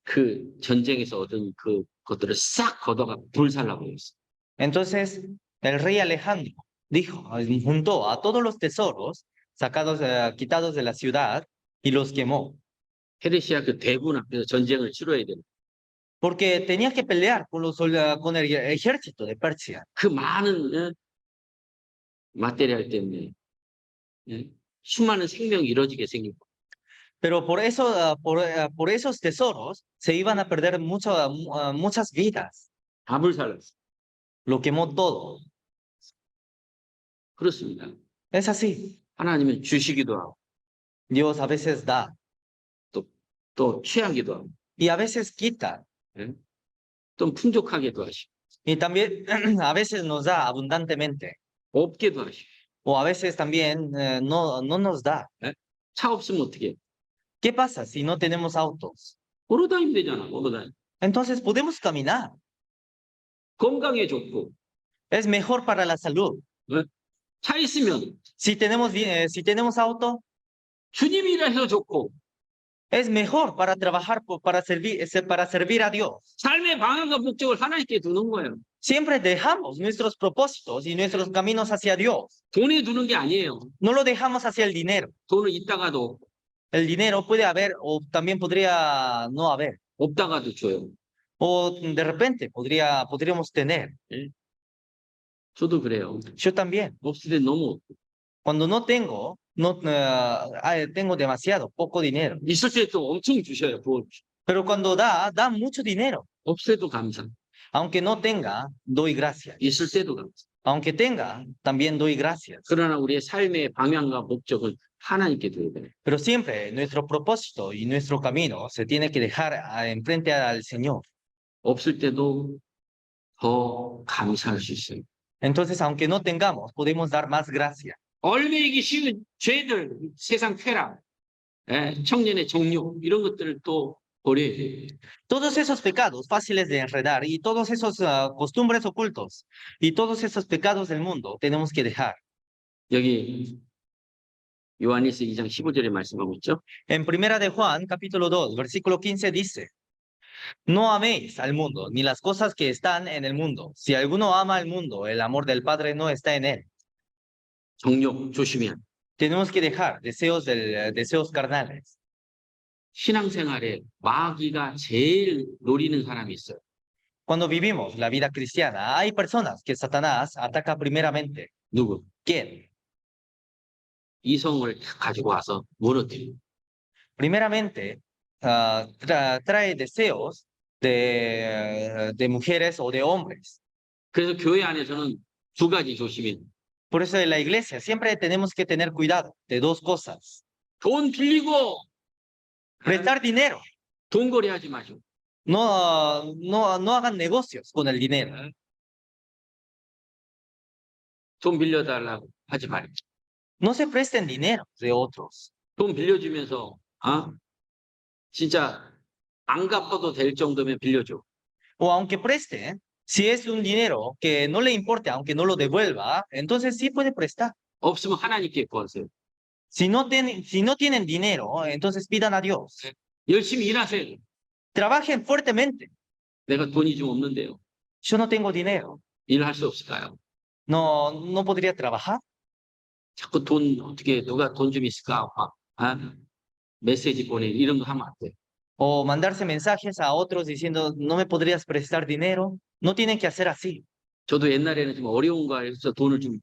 [SPEAKER 1] 그 전쟁에서 얻은 그것들을 싹 걷어가 불살라고 했어.
[SPEAKER 2] Entonces, el rey Alejandro juntó a todos los tesoros quitados de la ciudad y los quemó.
[SPEAKER 1] 페르시아 그 대군 앞에서 전쟁을 치러야 돼.
[SPEAKER 2] Porque tenía que pelear con el ejército de Persia.
[SPEAKER 1] 그 많은 마테리얼 때문에 수많은 생명이 이루어지게 생기고.
[SPEAKER 2] Pero por esos tesoros se iban a perder muchas vidas.
[SPEAKER 1] 다 불살랐어.
[SPEAKER 2] Lo quemó todo.
[SPEAKER 1] 그렇습니다.
[SPEAKER 2] Es así.
[SPEAKER 1] 하나님은 주시기도 하고
[SPEAKER 2] Dios a veces da
[SPEAKER 1] 또 취하기도 하고,
[SPEAKER 2] y a veces quita.
[SPEAKER 1] 예? 또 풍족하게도 하시고,
[SPEAKER 2] Y también a veces nos da abundantemente.
[SPEAKER 1] 없게도 하시고.
[SPEAKER 2] O a veces también no nos da.
[SPEAKER 1] 차 없으면 어떻게 해?
[SPEAKER 2] ¿Qué pasa si no tenemos autos?
[SPEAKER 1] 걸어 다니면 되잖아, 걸어 다니.
[SPEAKER 2] Entonces podemos caminar.
[SPEAKER 1] 건강에 좋고,
[SPEAKER 2] Es mejor para la salud.
[SPEAKER 1] 예? 차 있으면
[SPEAKER 2] Si tenemos auto,
[SPEAKER 1] 주님이 일해서 좋고,
[SPEAKER 2] es mejor para trabajar, para servir a Dios.
[SPEAKER 1] 삶의 방향과 목적을 하나님께 두는 거예요.
[SPEAKER 2] Siempre dejamos nuestros propósitos y nuestros caminos hacia Dios.
[SPEAKER 1] 돈에 두는 게 아니에요.
[SPEAKER 2] No lo dejamos hacia el dinero.
[SPEAKER 1] 돈은 있다가도
[SPEAKER 2] El dinero puede haber o también podría no haber.
[SPEAKER 1] 없다가도 줘요.
[SPEAKER 2] O de repente podríamos tener.
[SPEAKER 1] 저도 그래요.
[SPEAKER 2] Yo también.
[SPEAKER 1] 없을 때 너무 없고.
[SPEAKER 2] Cuando no tengo, tengo demasiado, poco dinero.
[SPEAKER 1] 있을 때 또 엄청 주셔요. 부어 주셔.
[SPEAKER 2] Pero cuando da mucho dinero.
[SPEAKER 1] 없을 때도 감사.
[SPEAKER 2] Aunque no tenga, doy gracias.
[SPEAKER 1] 있을 때도 감사.
[SPEAKER 2] Aunque tenga, también doy gracias.
[SPEAKER 1] 그러나 우리의 삶의 방향과 목적은 하나님께 드려야 돼요.
[SPEAKER 2] Pero siempre nuestro propósito y nuestro camino se tiene que dejar enfrente al Señor.
[SPEAKER 1] 없을 때도 더 감사할 수 있어요.
[SPEAKER 2] Entonces, aunque no tengamos, podemos dar más gracia.
[SPEAKER 1] 얼매이기 쉬운 죄들, 세상 쾌락, 청년의 정욕 이런 것들을 또 버려야 돼요.
[SPEAKER 2] Todos esos pecados fáciles de enredar y todos esos costumbres ocultos y todos esos pecados del mundo tenemos que dejar.
[SPEAKER 1] 여기 요한일서 2장 15절에 말씀하고 있죠.
[SPEAKER 2] En Primera de Juan, capítulo 2, versículo 15 dice, no améis al mundo ni las cosas que están en el mundo. Si alguno ama al mundo, el amor del Padre no está en él.
[SPEAKER 1] 정욕 조심해야 돼요.
[SPEAKER 2] Tenemos que dejar deseos carnales.
[SPEAKER 1] 신앙생활에 마귀가 제일 노리는 사람이 있어요.
[SPEAKER 2] Cuando vivimos la vida cristiana, hay personas que Satanás ataca primeramente.
[SPEAKER 1] 누구?
[SPEAKER 2] ¿Quién?
[SPEAKER 1] 이성을 가지고 와서 무너뜨려.
[SPEAKER 2] Primeramente, trae deseos de mujeres o de hombres.
[SPEAKER 1] 그래서 교회 안에서는 두 가지 조심해야 돼요.
[SPEAKER 2] Por eso en la iglesia siempre tenemos que tener cuidado de dos cosas.
[SPEAKER 1] 돈 빌리고
[SPEAKER 2] Prestar dinero.
[SPEAKER 1] 돈 거래하지 마시고.
[SPEAKER 2] No hagan negocios con el dinero.
[SPEAKER 1] 돈 빌려달라고 하지 말고.
[SPEAKER 2] No se presten dinero de otros.
[SPEAKER 1] 돈 빌려주면서 진짜 안 갚아도 될 정도면 빌려줘.
[SPEAKER 2] O aunque preste, si es un dinero que no le importe, aunque no lo devuelva, entonces sí puede prestar.
[SPEAKER 1] 없으면 하나님께 구하세요.
[SPEAKER 2] Si no tienen dinero, entonces pidan a Dios.
[SPEAKER 1] 열심히 일하세요.
[SPEAKER 2] Trabajen fuertemente.
[SPEAKER 1] 내가 돈이 좀 없는데요.
[SPEAKER 2] Yo no tengo dinero.
[SPEAKER 1] 일할 수 없을까요?
[SPEAKER 2] No podría trabajar.
[SPEAKER 1] 자꾸 돈 어떻게 누가 돈 좀 있을까? 메시지 보내 이런 거 하면 안 돼.
[SPEAKER 2] O mandarse mensajes a otros diciendo, no me podrías prestar dinero. No tienen que hacer así.
[SPEAKER 1] 저도 옛날에는 좀 어려운 거 해서 돈을 좀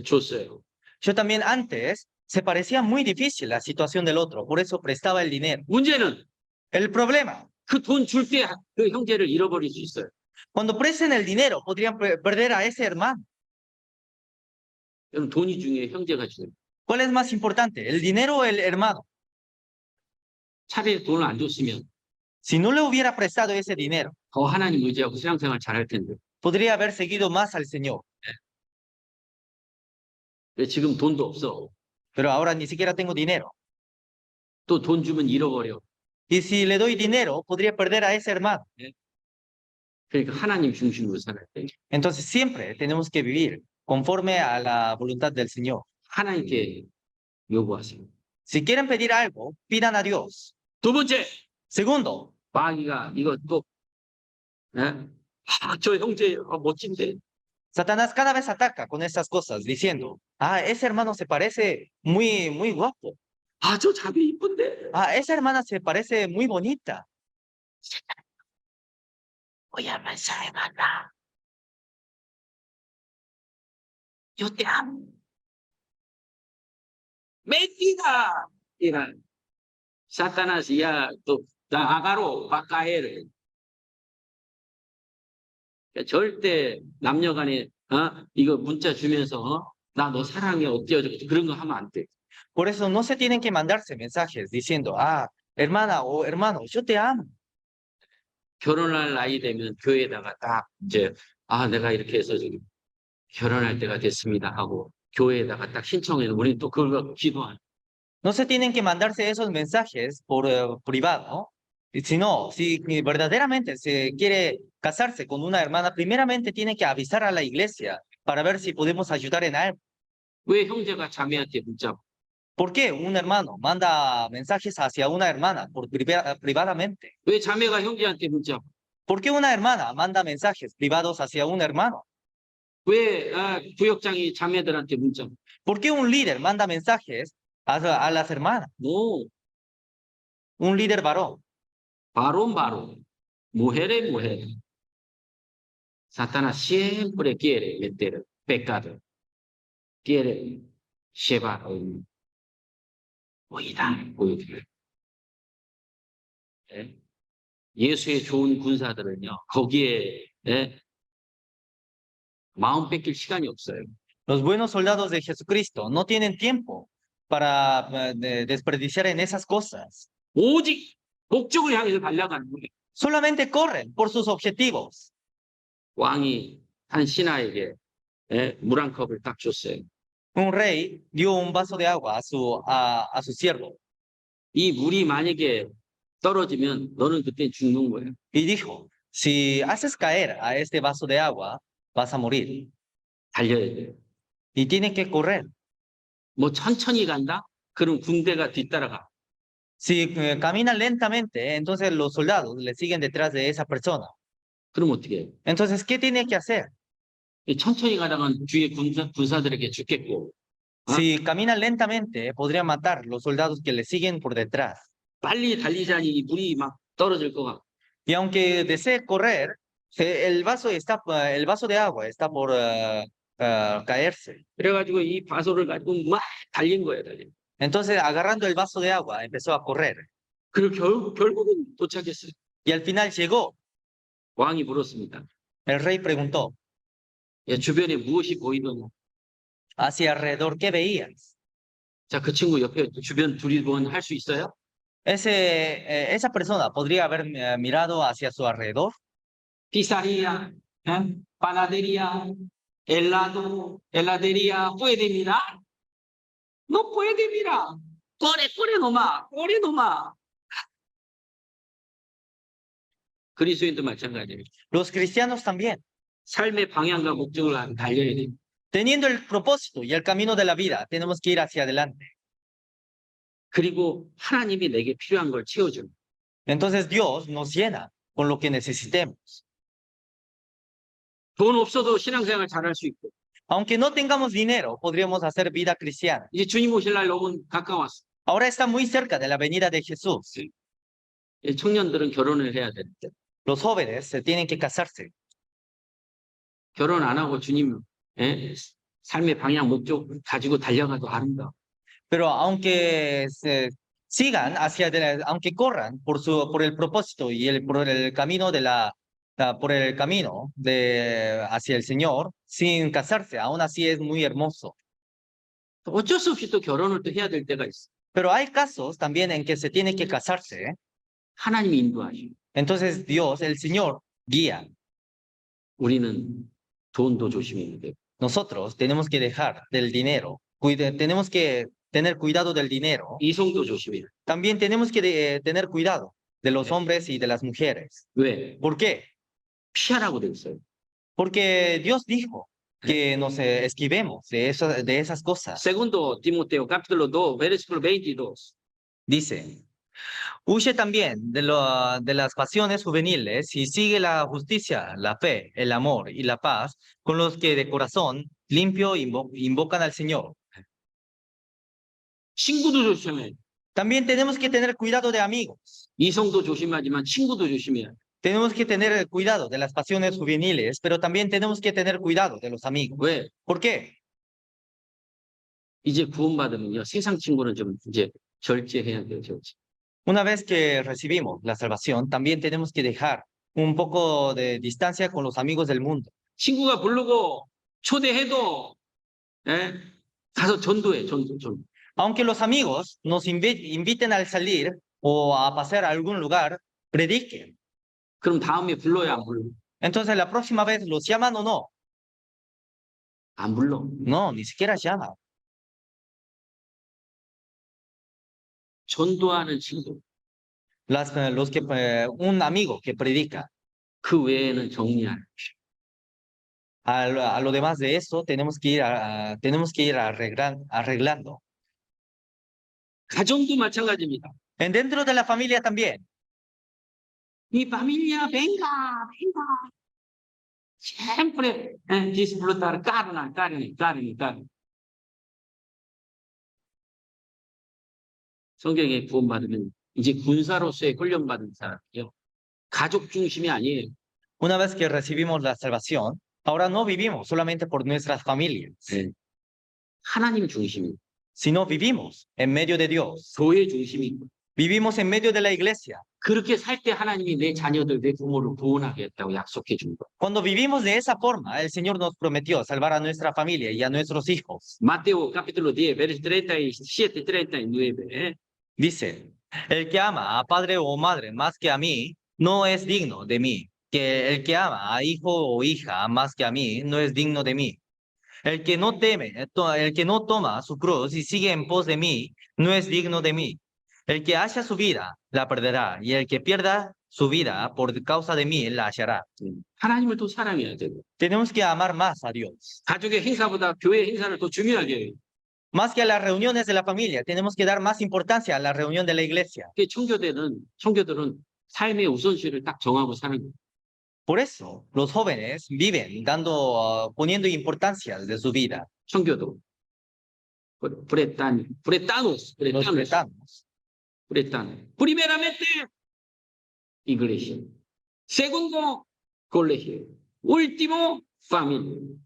[SPEAKER 1] 줬어요.
[SPEAKER 2] Yo también antes se parecía muy difícil la situación del otro, por eso prestaba el dinero.
[SPEAKER 1] 문제는
[SPEAKER 2] El problema,
[SPEAKER 1] 그 돈 줄 때 그 형제를 잃어버릴 수 있어요.
[SPEAKER 2] cuando presten el dinero, podrían perder a ese hermano.
[SPEAKER 1] 여러분 돈이 중요해, 형제가 중요해.
[SPEAKER 2] ¿Cuál es más importante, el dinero o el hermano?
[SPEAKER 1] 차라리 돈을 안 줬으면
[SPEAKER 2] Si no le hubiera prestado ese dinero,
[SPEAKER 1] 더 하나님 의지하고 신앙생활 잘할 텐데.
[SPEAKER 2] podría haber seguido más al Señor.
[SPEAKER 1] 왜 지금 돈도 없어.
[SPEAKER 2] Pero ahora ni siquiera tengo dinero.
[SPEAKER 1] 또 돈 주면 잃어버려.
[SPEAKER 2] Y si le doy dinero, podría perder a ese hermano.
[SPEAKER 1] 그러니까 하나님 중심으로 살아야 돼.
[SPEAKER 2] Entonces siempre tenemos que vivir conforme a la voluntad del Señor.
[SPEAKER 1] 하나님께 요구하세요.
[SPEAKER 2] Si quieren pedir algo, pidan a Dios.
[SPEAKER 1] 두 번째,
[SPEAKER 2] Segundo,
[SPEAKER 1] 마귀가 이거 또, 저 형제 멋진데.
[SPEAKER 2] Satanás cada vez ataca con estas cosas, diciendo, ese hermano se parece muy guapo.
[SPEAKER 1] 저 자비 이쁜데.
[SPEAKER 2] Esa hermana se parece muy bonita.
[SPEAKER 1] 뭐야만 사랑한다. 요때 mentira. 이런 사타나스야 또 아가로 바카에를 절대 남녀간에 이거 문자 주면서 나 너 사랑해 어때요 그런 거 하면 안 돼.
[SPEAKER 2] Por eso no se tienen que mandarse mensajes diciendo, ah, hermana o hermano, yo te amo.
[SPEAKER 1] 결혼할 나이 되면 교회에다가 딱 이제 내가 이렇게 해서 지금 결혼할 때가 됐습니다 하고 교회에다가 딱 신청해서 우리는 또 그걸 기도하는.
[SPEAKER 2] No se tienen que mandarse esos mensajes por privado, sino si verdaderamente se quiere casarse con una hermana, primeramente tiene que avisar a la iglesia para ver si podemos ayudar en algo.
[SPEAKER 1] 왜 형제가 자매한테 문자?
[SPEAKER 2] ¿Por qué un hermano manda mensajes hacia una hermana privadamente?
[SPEAKER 1] 왜 자매가 형제한테 문자?
[SPEAKER 2] ¿Por qué una hermana manda mensajes privados hacia un hermano?
[SPEAKER 1] 왜 부역장이 자매들한테 문자?
[SPEAKER 2] ¿Por qué un líder manda mensajes a las hermanas?
[SPEAKER 1] No,
[SPEAKER 2] Un líder varón.
[SPEAKER 1] 바로 mujer. Satanás siempre quiere meter pecado, quiere llevar 보이다. 예? 예수의 좋은 군사들은요, 거기에 마음 뺏길 시간이 없어요.
[SPEAKER 2] Los buenos soldados de Jesucristo no tienen tiempo para desperdiciar en esas cosas.
[SPEAKER 1] 오직 목적을 향해서 달려가는 거예요.
[SPEAKER 2] Solamente corren por sus objetivos.
[SPEAKER 1] 왕이 한 신하에게 물 한 컵을 딱 줬어요.
[SPEAKER 2] Un rey dio un vaso de agua a su siervo
[SPEAKER 1] 이 물이 만약에 떨어지면 너는 그때 죽는 거예요.
[SPEAKER 2] y dijo, si haces caer a este vaso de agua, vas a morir.
[SPEAKER 1] 달려야 돼요.
[SPEAKER 2] Y tiene que correr.
[SPEAKER 1] 뭐 천천히 간다? 그럼 군대가 뒤따라가.
[SPEAKER 2] Si camina lentamente, entonces los soldados le siguen detrás de esa persona.
[SPEAKER 1] 그럼 어떻게 해요?
[SPEAKER 2] Entonces, ¿qué tiene que hacer?
[SPEAKER 1] 천천히 가다간 뒤에 군사들에게 죽겠고,
[SPEAKER 2] Si camina lentamente, podría matar los soldados que le siguen por detrás.
[SPEAKER 1] 빨리 달리자니 이 물이 막 떨어질 것 같고.
[SPEAKER 2] Y aunque desee correr, el vaso de agua está por caerse.
[SPEAKER 1] 그래가지고 이 바소를 가지고 막 달린 거예요, 달린.
[SPEAKER 2] Entonces, agarrando el vaso de agua, empezó a correr.
[SPEAKER 1] 그리고 결국은 도착했어요.
[SPEAKER 2] Y al final llegó.
[SPEAKER 1] 왕이 물었습니다.
[SPEAKER 2] El rey preguntó,
[SPEAKER 1] 주변에 무엇이 보이더냐?
[SPEAKER 2] hacia alrededor, ¿qué veías?
[SPEAKER 1] 자, 그 친구 옆에 주변 두리번 할 수 있어요?
[SPEAKER 2] Esa persona podría haber mirado hacia su alrededor.
[SPEAKER 1] Pizzería, panadería, heladería, ¿puede mirar? No puede mirar. corre nomás. 그리스도인도 마찬가지예요.
[SPEAKER 2] Los cristianos también.
[SPEAKER 1] 삶의 방향과 목적을 달려야 돼요.
[SPEAKER 2] Teniendo el propósito y el camino de la vida, tenemos que ir hacia adelante.
[SPEAKER 1] 그리고 하나님이 내게 필요한 걸 채워줍니다.
[SPEAKER 2] Entonces Dios nos llena con lo que necesitemos.
[SPEAKER 1] 돈 없어도 신앙생활 잘할 수 있고.
[SPEAKER 2] Aunque no tengamos dinero, podríamos hacer vida cristiana.
[SPEAKER 1] 이제 주님 오실 날 너무 가까웠어.
[SPEAKER 2] Ahora está muy cerca de la venida de Jesús.
[SPEAKER 1] 청년들은 결혼을 해야 되는데.
[SPEAKER 2] Los jóvenes se tienen que casarse.
[SPEAKER 1] 결혼 안 하고 주님 삶의 방향 목적 가지고 달려가도 아름다워.
[SPEAKER 2] Pero aunque sigan aunque corran por el propósito y por el camino hacia el Señor, sin casarse, aún así es muy hermoso.
[SPEAKER 1] 어쩔 수 없이 또 결혼을 또 해야 될 때가 있어.
[SPEAKER 2] Pero hay casos también en que se tiene que casarse.
[SPEAKER 1] 하나님이 인도하시고.
[SPEAKER 2] Entonces Dios, el Señor, guía.
[SPEAKER 1] 우리는 돈도 조심해야 돼.
[SPEAKER 2] Nosotros tenemos que dejar del dinero, tenemos que tener cuidado del dinero.
[SPEAKER 1] 이성도 조심해야 돼.
[SPEAKER 2] También tenemos que tener cuidado de los hombres y de las mujeres.
[SPEAKER 1] 왜?
[SPEAKER 2] ¿Por qué?
[SPEAKER 1] 피하라고 돼 있어요.
[SPEAKER 2] Porque Dios dijo que nos esquivemos de esas cosas.
[SPEAKER 1] Segundo Timoteo, capítulo 2, versículo 22.
[SPEAKER 2] Dice, huye también de las pasiones juveniles y sigue la justicia, la fe, el amor y la paz con los que de corazón limpio invocan al Señor.
[SPEAKER 1] 친구도 조심해.
[SPEAKER 2] También tenemos que tener cuidado de amigos.
[SPEAKER 1] 이성도 조심하지만 친구도 조심해야 돼.
[SPEAKER 2] Tenemos que tener cuidado de las pasiones juveniles, pero también tenemos que tener cuidado de los amigos.
[SPEAKER 1] 왜?
[SPEAKER 2] ¿Por qué?
[SPEAKER 1] 이제 구원받으면요. 세상 친구는 좀 이제 절제해야 돼요. 절제.
[SPEAKER 2] Una vez que recibimos la salvación, también tenemos que dejar un poco de distancia con los amigos del mundo.
[SPEAKER 1] 친구가 부르고 초대해도 가서 전도해. 전도.
[SPEAKER 2] Aunque los amigos nos inviten a salir o a pasear a algún lugar, prediquen.
[SPEAKER 1] 그럼 다음에 불러야 안 불러?
[SPEAKER 2] Entonces la próxima vez los llaman o no.
[SPEAKER 1] 안 불러.
[SPEAKER 2] No, ni siquiera llaman.
[SPEAKER 1] 전도하는 친구.
[SPEAKER 2] Un amigo que predica.
[SPEAKER 1] 그 외에는 정리하는.
[SPEAKER 2] A lo demás de eso tenemos que ir arreglando.
[SPEAKER 1] 가정도 마찬가지입니다.
[SPEAKER 2] Dentro de la familia también.
[SPEAKER 1] Mi familia, venga, venga. Siempre disfrutar carne. 성경에 구원받으면 이제 군사로서의 훈련받은 사람이요. 가족 중심이 아니에요.
[SPEAKER 2] Una vez que recibimos la salvación, ahora no vivimos solamente por nuestras familias,
[SPEAKER 1] 네. 하나님 중심이,
[SPEAKER 2] sino vivimos en medio de Dios.
[SPEAKER 1] 교회 중심이고.
[SPEAKER 2] Vivimos en medio de la iglesia.
[SPEAKER 1] 그렇게 살 때 하나님이 내 자녀들, 내 부모를 구원하겠다고 약속해 준 거.
[SPEAKER 2] Cuando vivimos de esa forma, el Señor nos prometió salvar a nuestra familia y a nuestros hijos.
[SPEAKER 1] Mateo capítulo 10, verso 37, 39.
[SPEAKER 2] Dice, el que ama a padre o madre más que a mí, no es digno de mí. Que el que ama a hijo o hija más que a mí, no es digno de mí. El que no toma su cruz y sigue en pos de mí, no es digno de mí. El que haya su vida, la perderá. Y el que pierda su vida por causa de mí, la hallará.
[SPEAKER 1] 하나님을 더 사랑해야 되고.
[SPEAKER 2] Tenemos que amar más a Dios.
[SPEAKER 1] 가족의 행사보다 교회 행사를 더 중요하게 해요.
[SPEAKER 2] Más que a las reuniones de la familia, tenemos que dar más importancia a la reunión de la iglesia.
[SPEAKER 1] 청교들은 삶의 우선순위를 딱 정하고 사는 거예요.
[SPEAKER 2] Por eso, los jóvenes viven poniendo importancia de su vida.
[SPEAKER 1] 청교도.
[SPEAKER 2] Los cretanos.
[SPEAKER 1] Primeramente, iglesia. Segundo, colegio. Último, familia.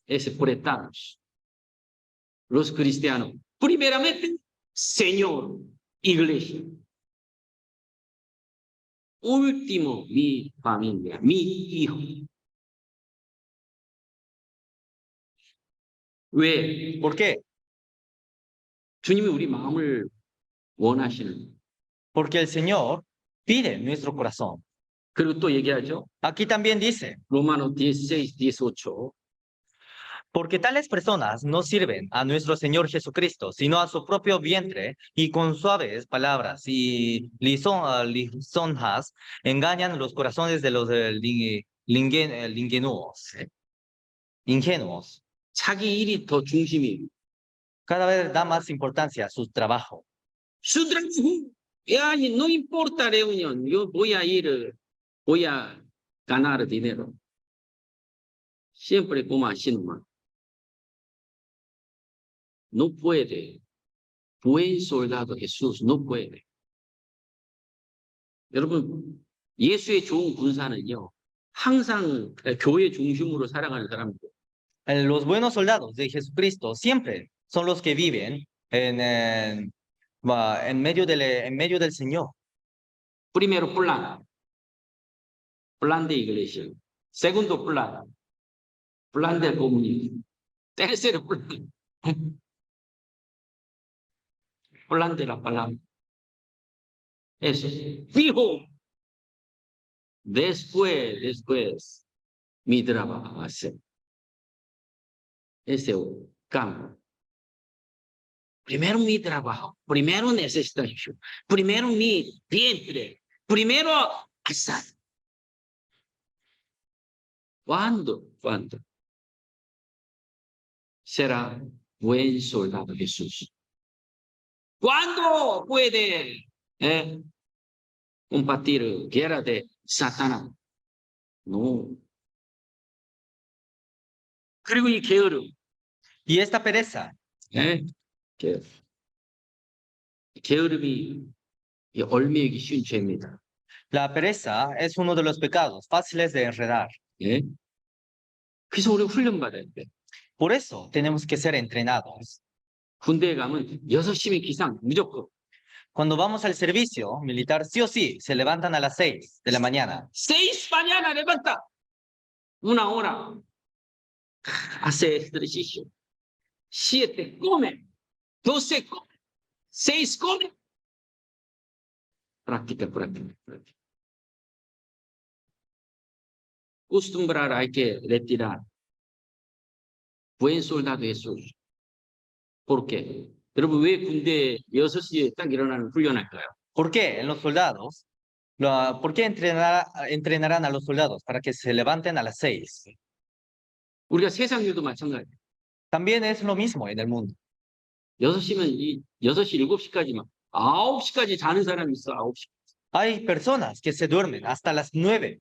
[SPEAKER 1] Es pretanos. Los cristianos. Primeramente, Señor, iglesia. Último, mi familia, mi hijo. 왜?
[SPEAKER 2] ¿Por qué?
[SPEAKER 1] 주님이 우리 마음을 원하시는.
[SPEAKER 2] Porque el Señor pide nuestro corazón.
[SPEAKER 1] 그리고 또 얘기하죠.
[SPEAKER 2] Aquí también dice,
[SPEAKER 1] 로마노 16, 18.
[SPEAKER 2] porque tales personas no sirven a nuestro Señor Jesucristo, sino a su propio vientre, y con suaves palabras y lisonjas engañan los corazones de los ingenuos.
[SPEAKER 1] 자기 일이 더 중심이에요.
[SPEAKER 2] Cada vez da más importancia a su trabajo.
[SPEAKER 1] Ya, no importa reunión, yo voy a ganar dinero. Siempre como así nomás. No puede. Buen soldado Jesús no puede. 여러분, 예수의 좋은 군사는요, 항상 교회 중심으로 살아가는 사람들.
[SPEAKER 2] Los buenos soldados de Jesucristo siempre son los que viven en medio del Señor.
[SPEAKER 1] Primero, plan de iglesia. Segundo, plan de comunidad. Tercero, plan de la palabra. Eso. Fijo. Después, mi trabajo hacer. Ese cambio. Primero mi trabajo, primero necesitación, primero mi vientre, primero asar. ¿Cuándo será buen soldado Jesús? ¿Cuándo puede combatir guerra de Satanás? No. 그리고 이 게으름.
[SPEAKER 2] Y esta pereza.
[SPEAKER 1] 게으름이 얽매이기 쉬운 죄입니다.
[SPEAKER 2] La pereza es uno de los pecados fáciles de enredar.
[SPEAKER 1] 그래서 우리 훈련받아야 돼.
[SPEAKER 2] Por eso tenemos que ser entrenados.
[SPEAKER 1] 군대에 가면 6시면 기상 무조건.
[SPEAKER 2] Cuando vamos al servicio militar, sí o sí, se levantan a las 6 de la mañana.
[SPEAKER 1] 6 mañana levanta. Una hora. Hace ejercicio. 7 come. 12 come, 6 come. Práctica, práctica, práctica. Acostumbrar hay que retirar. Buen soldado Jesús. ¿Por qué? 여러분 왜 군대 6시에 딱 일어나는 훈련할까요?
[SPEAKER 2] ¿Por qué en los soldados? ¿Por qué entrenarán a los soldados? Para que se levanten a las 6.
[SPEAKER 1] 우리가 세상 일도 마찬가지예요.
[SPEAKER 2] También es lo mismo en el mundo.
[SPEAKER 1] 6시면 6시, 7시까지만 9시까지 자는 사람이 있어. 9시.
[SPEAKER 2] Hay personas que se duermen hasta las 9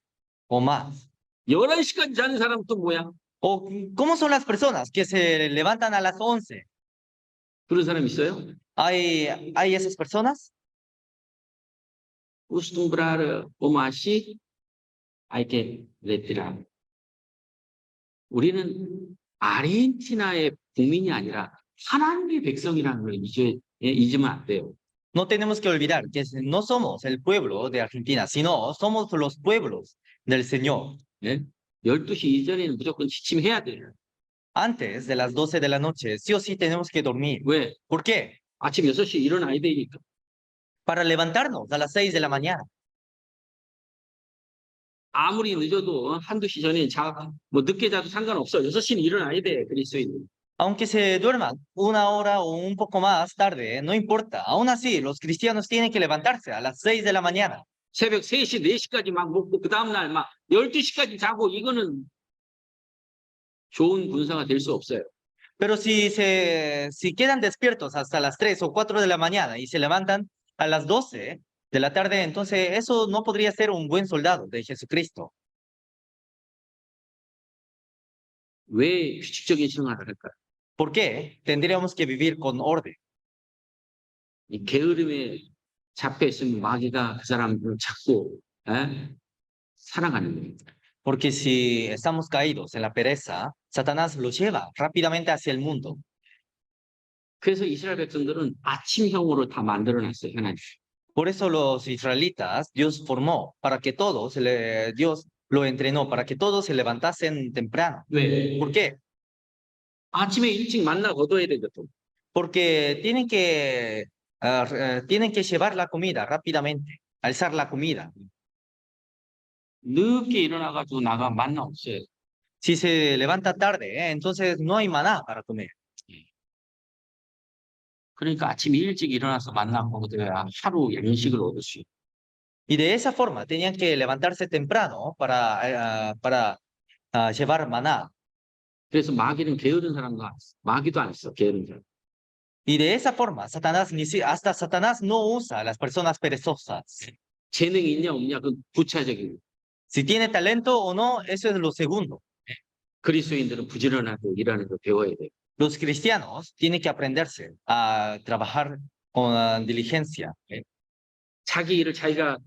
[SPEAKER 2] o más.
[SPEAKER 1] 11시까지 자는 사람은 또 뭐야?
[SPEAKER 2] ¿O cómo son las personas que se levantan a las 11?
[SPEAKER 1] 그런 사람 있어요?
[SPEAKER 2] ¿Hay esas personas?
[SPEAKER 1] Acostumbrar como así hay que retirar. 우리는 아르헨티나의 국민이 아니라 하나님의 백성이라는 걸 잊으면 안 돼요.
[SPEAKER 2] No tenemos que olvidar que no somos el pueblo de Argentina, sino somos los pueblos del Señor.
[SPEAKER 1] 예? 12시 이전에는 무조건 취침해야 돼요.
[SPEAKER 2] Antes de las 12 de la noche, sí o sí tenemos que dormir.
[SPEAKER 1] 왜?
[SPEAKER 2] ¿Por qué?
[SPEAKER 1] 아침 6시에 일어나야 되니까.
[SPEAKER 2] Para levantarnos a las 6 de la mañana.
[SPEAKER 1] 아무리 늦어도 한두 시 전에 뭐 늦게 자도 상관없어. 6시는 일어나야 돼. 그리스도인은.
[SPEAKER 2] Aunque se duerman una hora o un poco más tarde, no importa. Aún así, los cristianos tienen que levantarse a las 6 de la mañana.
[SPEAKER 1] 새벽 3시, 4시까지 막 먹고 그 다음날 막 12시까지 자고 이거는 좋은 군사가 될 수 없어요.
[SPEAKER 2] Pero si quedan despiertos hasta las 3 o 4 de la mañana y se levantan a las 12 de la tarde, entonces eso no podría ser un buen soldado de Jesucristo.
[SPEAKER 1] 왜 규칙적인 생활을 할까요?
[SPEAKER 2] ¿Por qué? Tendríamos que vivir con orden.
[SPEAKER 1] 이 게으름에 잡혀 있으면 마귀가 그 사람을 잡고 살아가는 거예요.
[SPEAKER 2] Porque si estamos caídos en la pereza, Satanás los lleva rápidamente hacia el mundo.
[SPEAKER 1] 그래서 이스라엘 백성들은 아침형으로 다 만들어놨어요, 하나님.
[SPEAKER 2] Por eso los israelitas, Dios formó para que todos, Dios lo entrenó para que todos se levantasen temprano.
[SPEAKER 1] 왜?
[SPEAKER 2] ¿Por qué?
[SPEAKER 1] 아침에 일찍 만나 거둬야 되거든.
[SPEAKER 2] Porque tienen que llevar la comida rápidamente, alzar la comida.
[SPEAKER 1] 늦게 일어나가지고 나가 만나 없어요.
[SPEAKER 2] Si se levanta tarde, entonces no hay maná para comer.
[SPEAKER 1] 그러니까 아침 일찍 일어나서 만나 먹어야 하루 양식을 얻을 수 있어요.
[SPEAKER 2] Y de esa forma tenían que levantarse temprano para llevar maná.
[SPEAKER 1] 그래서 마귀는 게으른 사람과 마귀도 안 써, 게으른 사람.
[SPEAKER 2] Y de esa forma, hasta Satanás no usa a las personas perezosas.
[SPEAKER 1] 재능이 있냐 없냐 그건 부차적인.
[SPEAKER 2] Si tiene talento o no, eso es lo segundo.
[SPEAKER 1] 그리스도인들은 부지런하고 일하는 걸 배워야 돼요.
[SPEAKER 2] Los cristianos tienen que aprenderse a trabajar con diligencia.
[SPEAKER 1] 자기 일을 자기가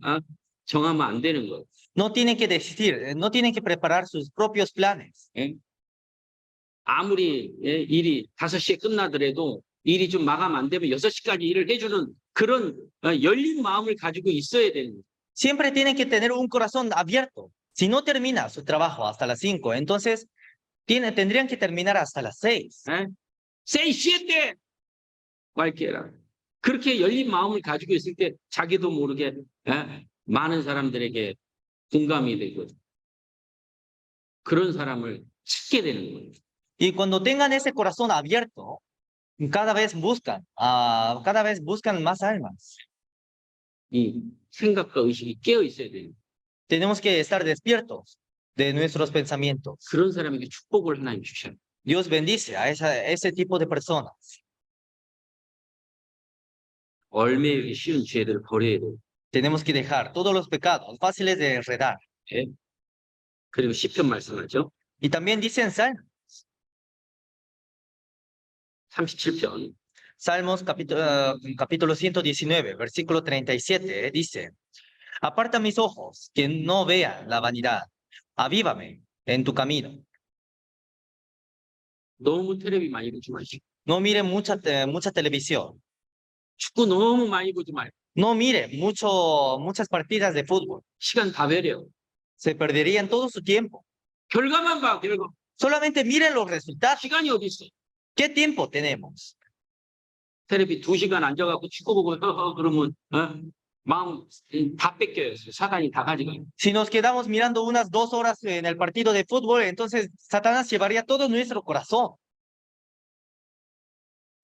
[SPEAKER 1] 정하면 안 되는 거예요.
[SPEAKER 2] No tienen que decidir, no tienen que preparar sus propios planes.
[SPEAKER 1] 아무리 일이 5시에 끝나더라도 일이 좀 마감 안 되면 6시까지 일을 해주는 그런 열린 마음을 가지고 있어야 되는 거예요.
[SPEAKER 2] Siempre tienen que tener un corazón abierto. Si no termina su trabajo hasta las 5, entonces tendrían que terminar hasta las 6.
[SPEAKER 1] 6시에 cualquiera. 그렇게 열린 마음을 가지고 있을 때 자기도 모르게 많은 사람들에게 공감이 되고 그런 사람을 찾게 되는 거예요.
[SPEAKER 2] Y cuando tengan ese corazón abierto, cada vez buscan más almas.
[SPEAKER 1] 이 생각과 의식이 깨어 있어야 돼요.
[SPEAKER 2] Tenemos que estar despiertos de nuestros pensamientos.
[SPEAKER 1] 그런 사람에게 축복을 하나님 주셔요.
[SPEAKER 2] Dios bendice a ese tipo de personas.
[SPEAKER 1] 얼매이기 쉬운 죄들을 버려야 돼요.
[SPEAKER 2] Tenemos que dejar todos los pecados fáciles de enredar.
[SPEAKER 1] 그리고 시편 말씀하죠.
[SPEAKER 2] Y también dice en Salmos
[SPEAKER 1] 37편.
[SPEAKER 2] Salmos capítulo 119, versículo 37, dice: Aparta mis ojos, que no vean la vanidad. Avívame en tu camino.
[SPEAKER 1] 너무 텔레비 많이 보지 마시고.
[SPEAKER 2] No mire mucha televisión.
[SPEAKER 1] 축구 너무 많이 보지 말고.
[SPEAKER 2] No mire muchas partidas de fútbol.
[SPEAKER 1] 시간 다 버려.
[SPEAKER 2] Se perderían todo su tiempo.
[SPEAKER 1] 결과만 봐, 결과.
[SPEAKER 2] Solamente miren los resultados.
[SPEAKER 1] 시간이 어디 있어?
[SPEAKER 2] ¿Qué tiempo tenemos?
[SPEAKER 1] 텔레비 2시간 앉아갖고 축구 보고 그러면 마음 다 뺏겨요. 사단이 다 가져가요.
[SPEAKER 2] Si nos quedamos mirando unas 2 horas en el partido de fútbol, entonces Satanás llevaría todo nuestro corazón.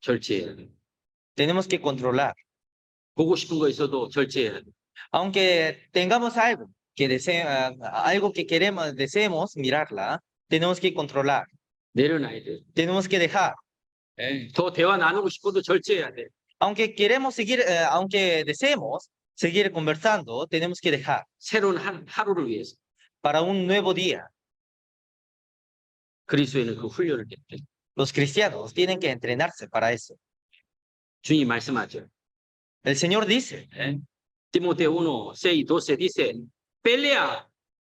[SPEAKER 1] 절제해야 돼요.
[SPEAKER 2] Tenemos que controlar.
[SPEAKER 1] 보고 싶은 거 있어도 절제해야 돼요.
[SPEAKER 2] Aunque tengamos algo que queremos, deseemos mirarla, tenemos que controlar.
[SPEAKER 1] 내려놔야 돼요.
[SPEAKER 2] Tenemos que dejar.
[SPEAKER 1] 더 대화 나누고 싶어도 절제해야 돼요.
[SPEAKER 2] Aunque aunque deseemos seguir conversando, tenemos que dejar
[SPEAKER 1] 새로운 하루를 위해서.
[SPEAKER 2] para un nuevo día.
[SPEAKER 1] 그리스도인은 그 훈련을 해야 돼요.
[SPEAKER 2] Los cristianos tienen que entrenarse para eso.
[SPEAKER 1] 주님 말씀하죠.
[SPEAKER 2] El Señor dice,
[SPEAKER 1] Timoteo 1, 6, 12 dice, pelea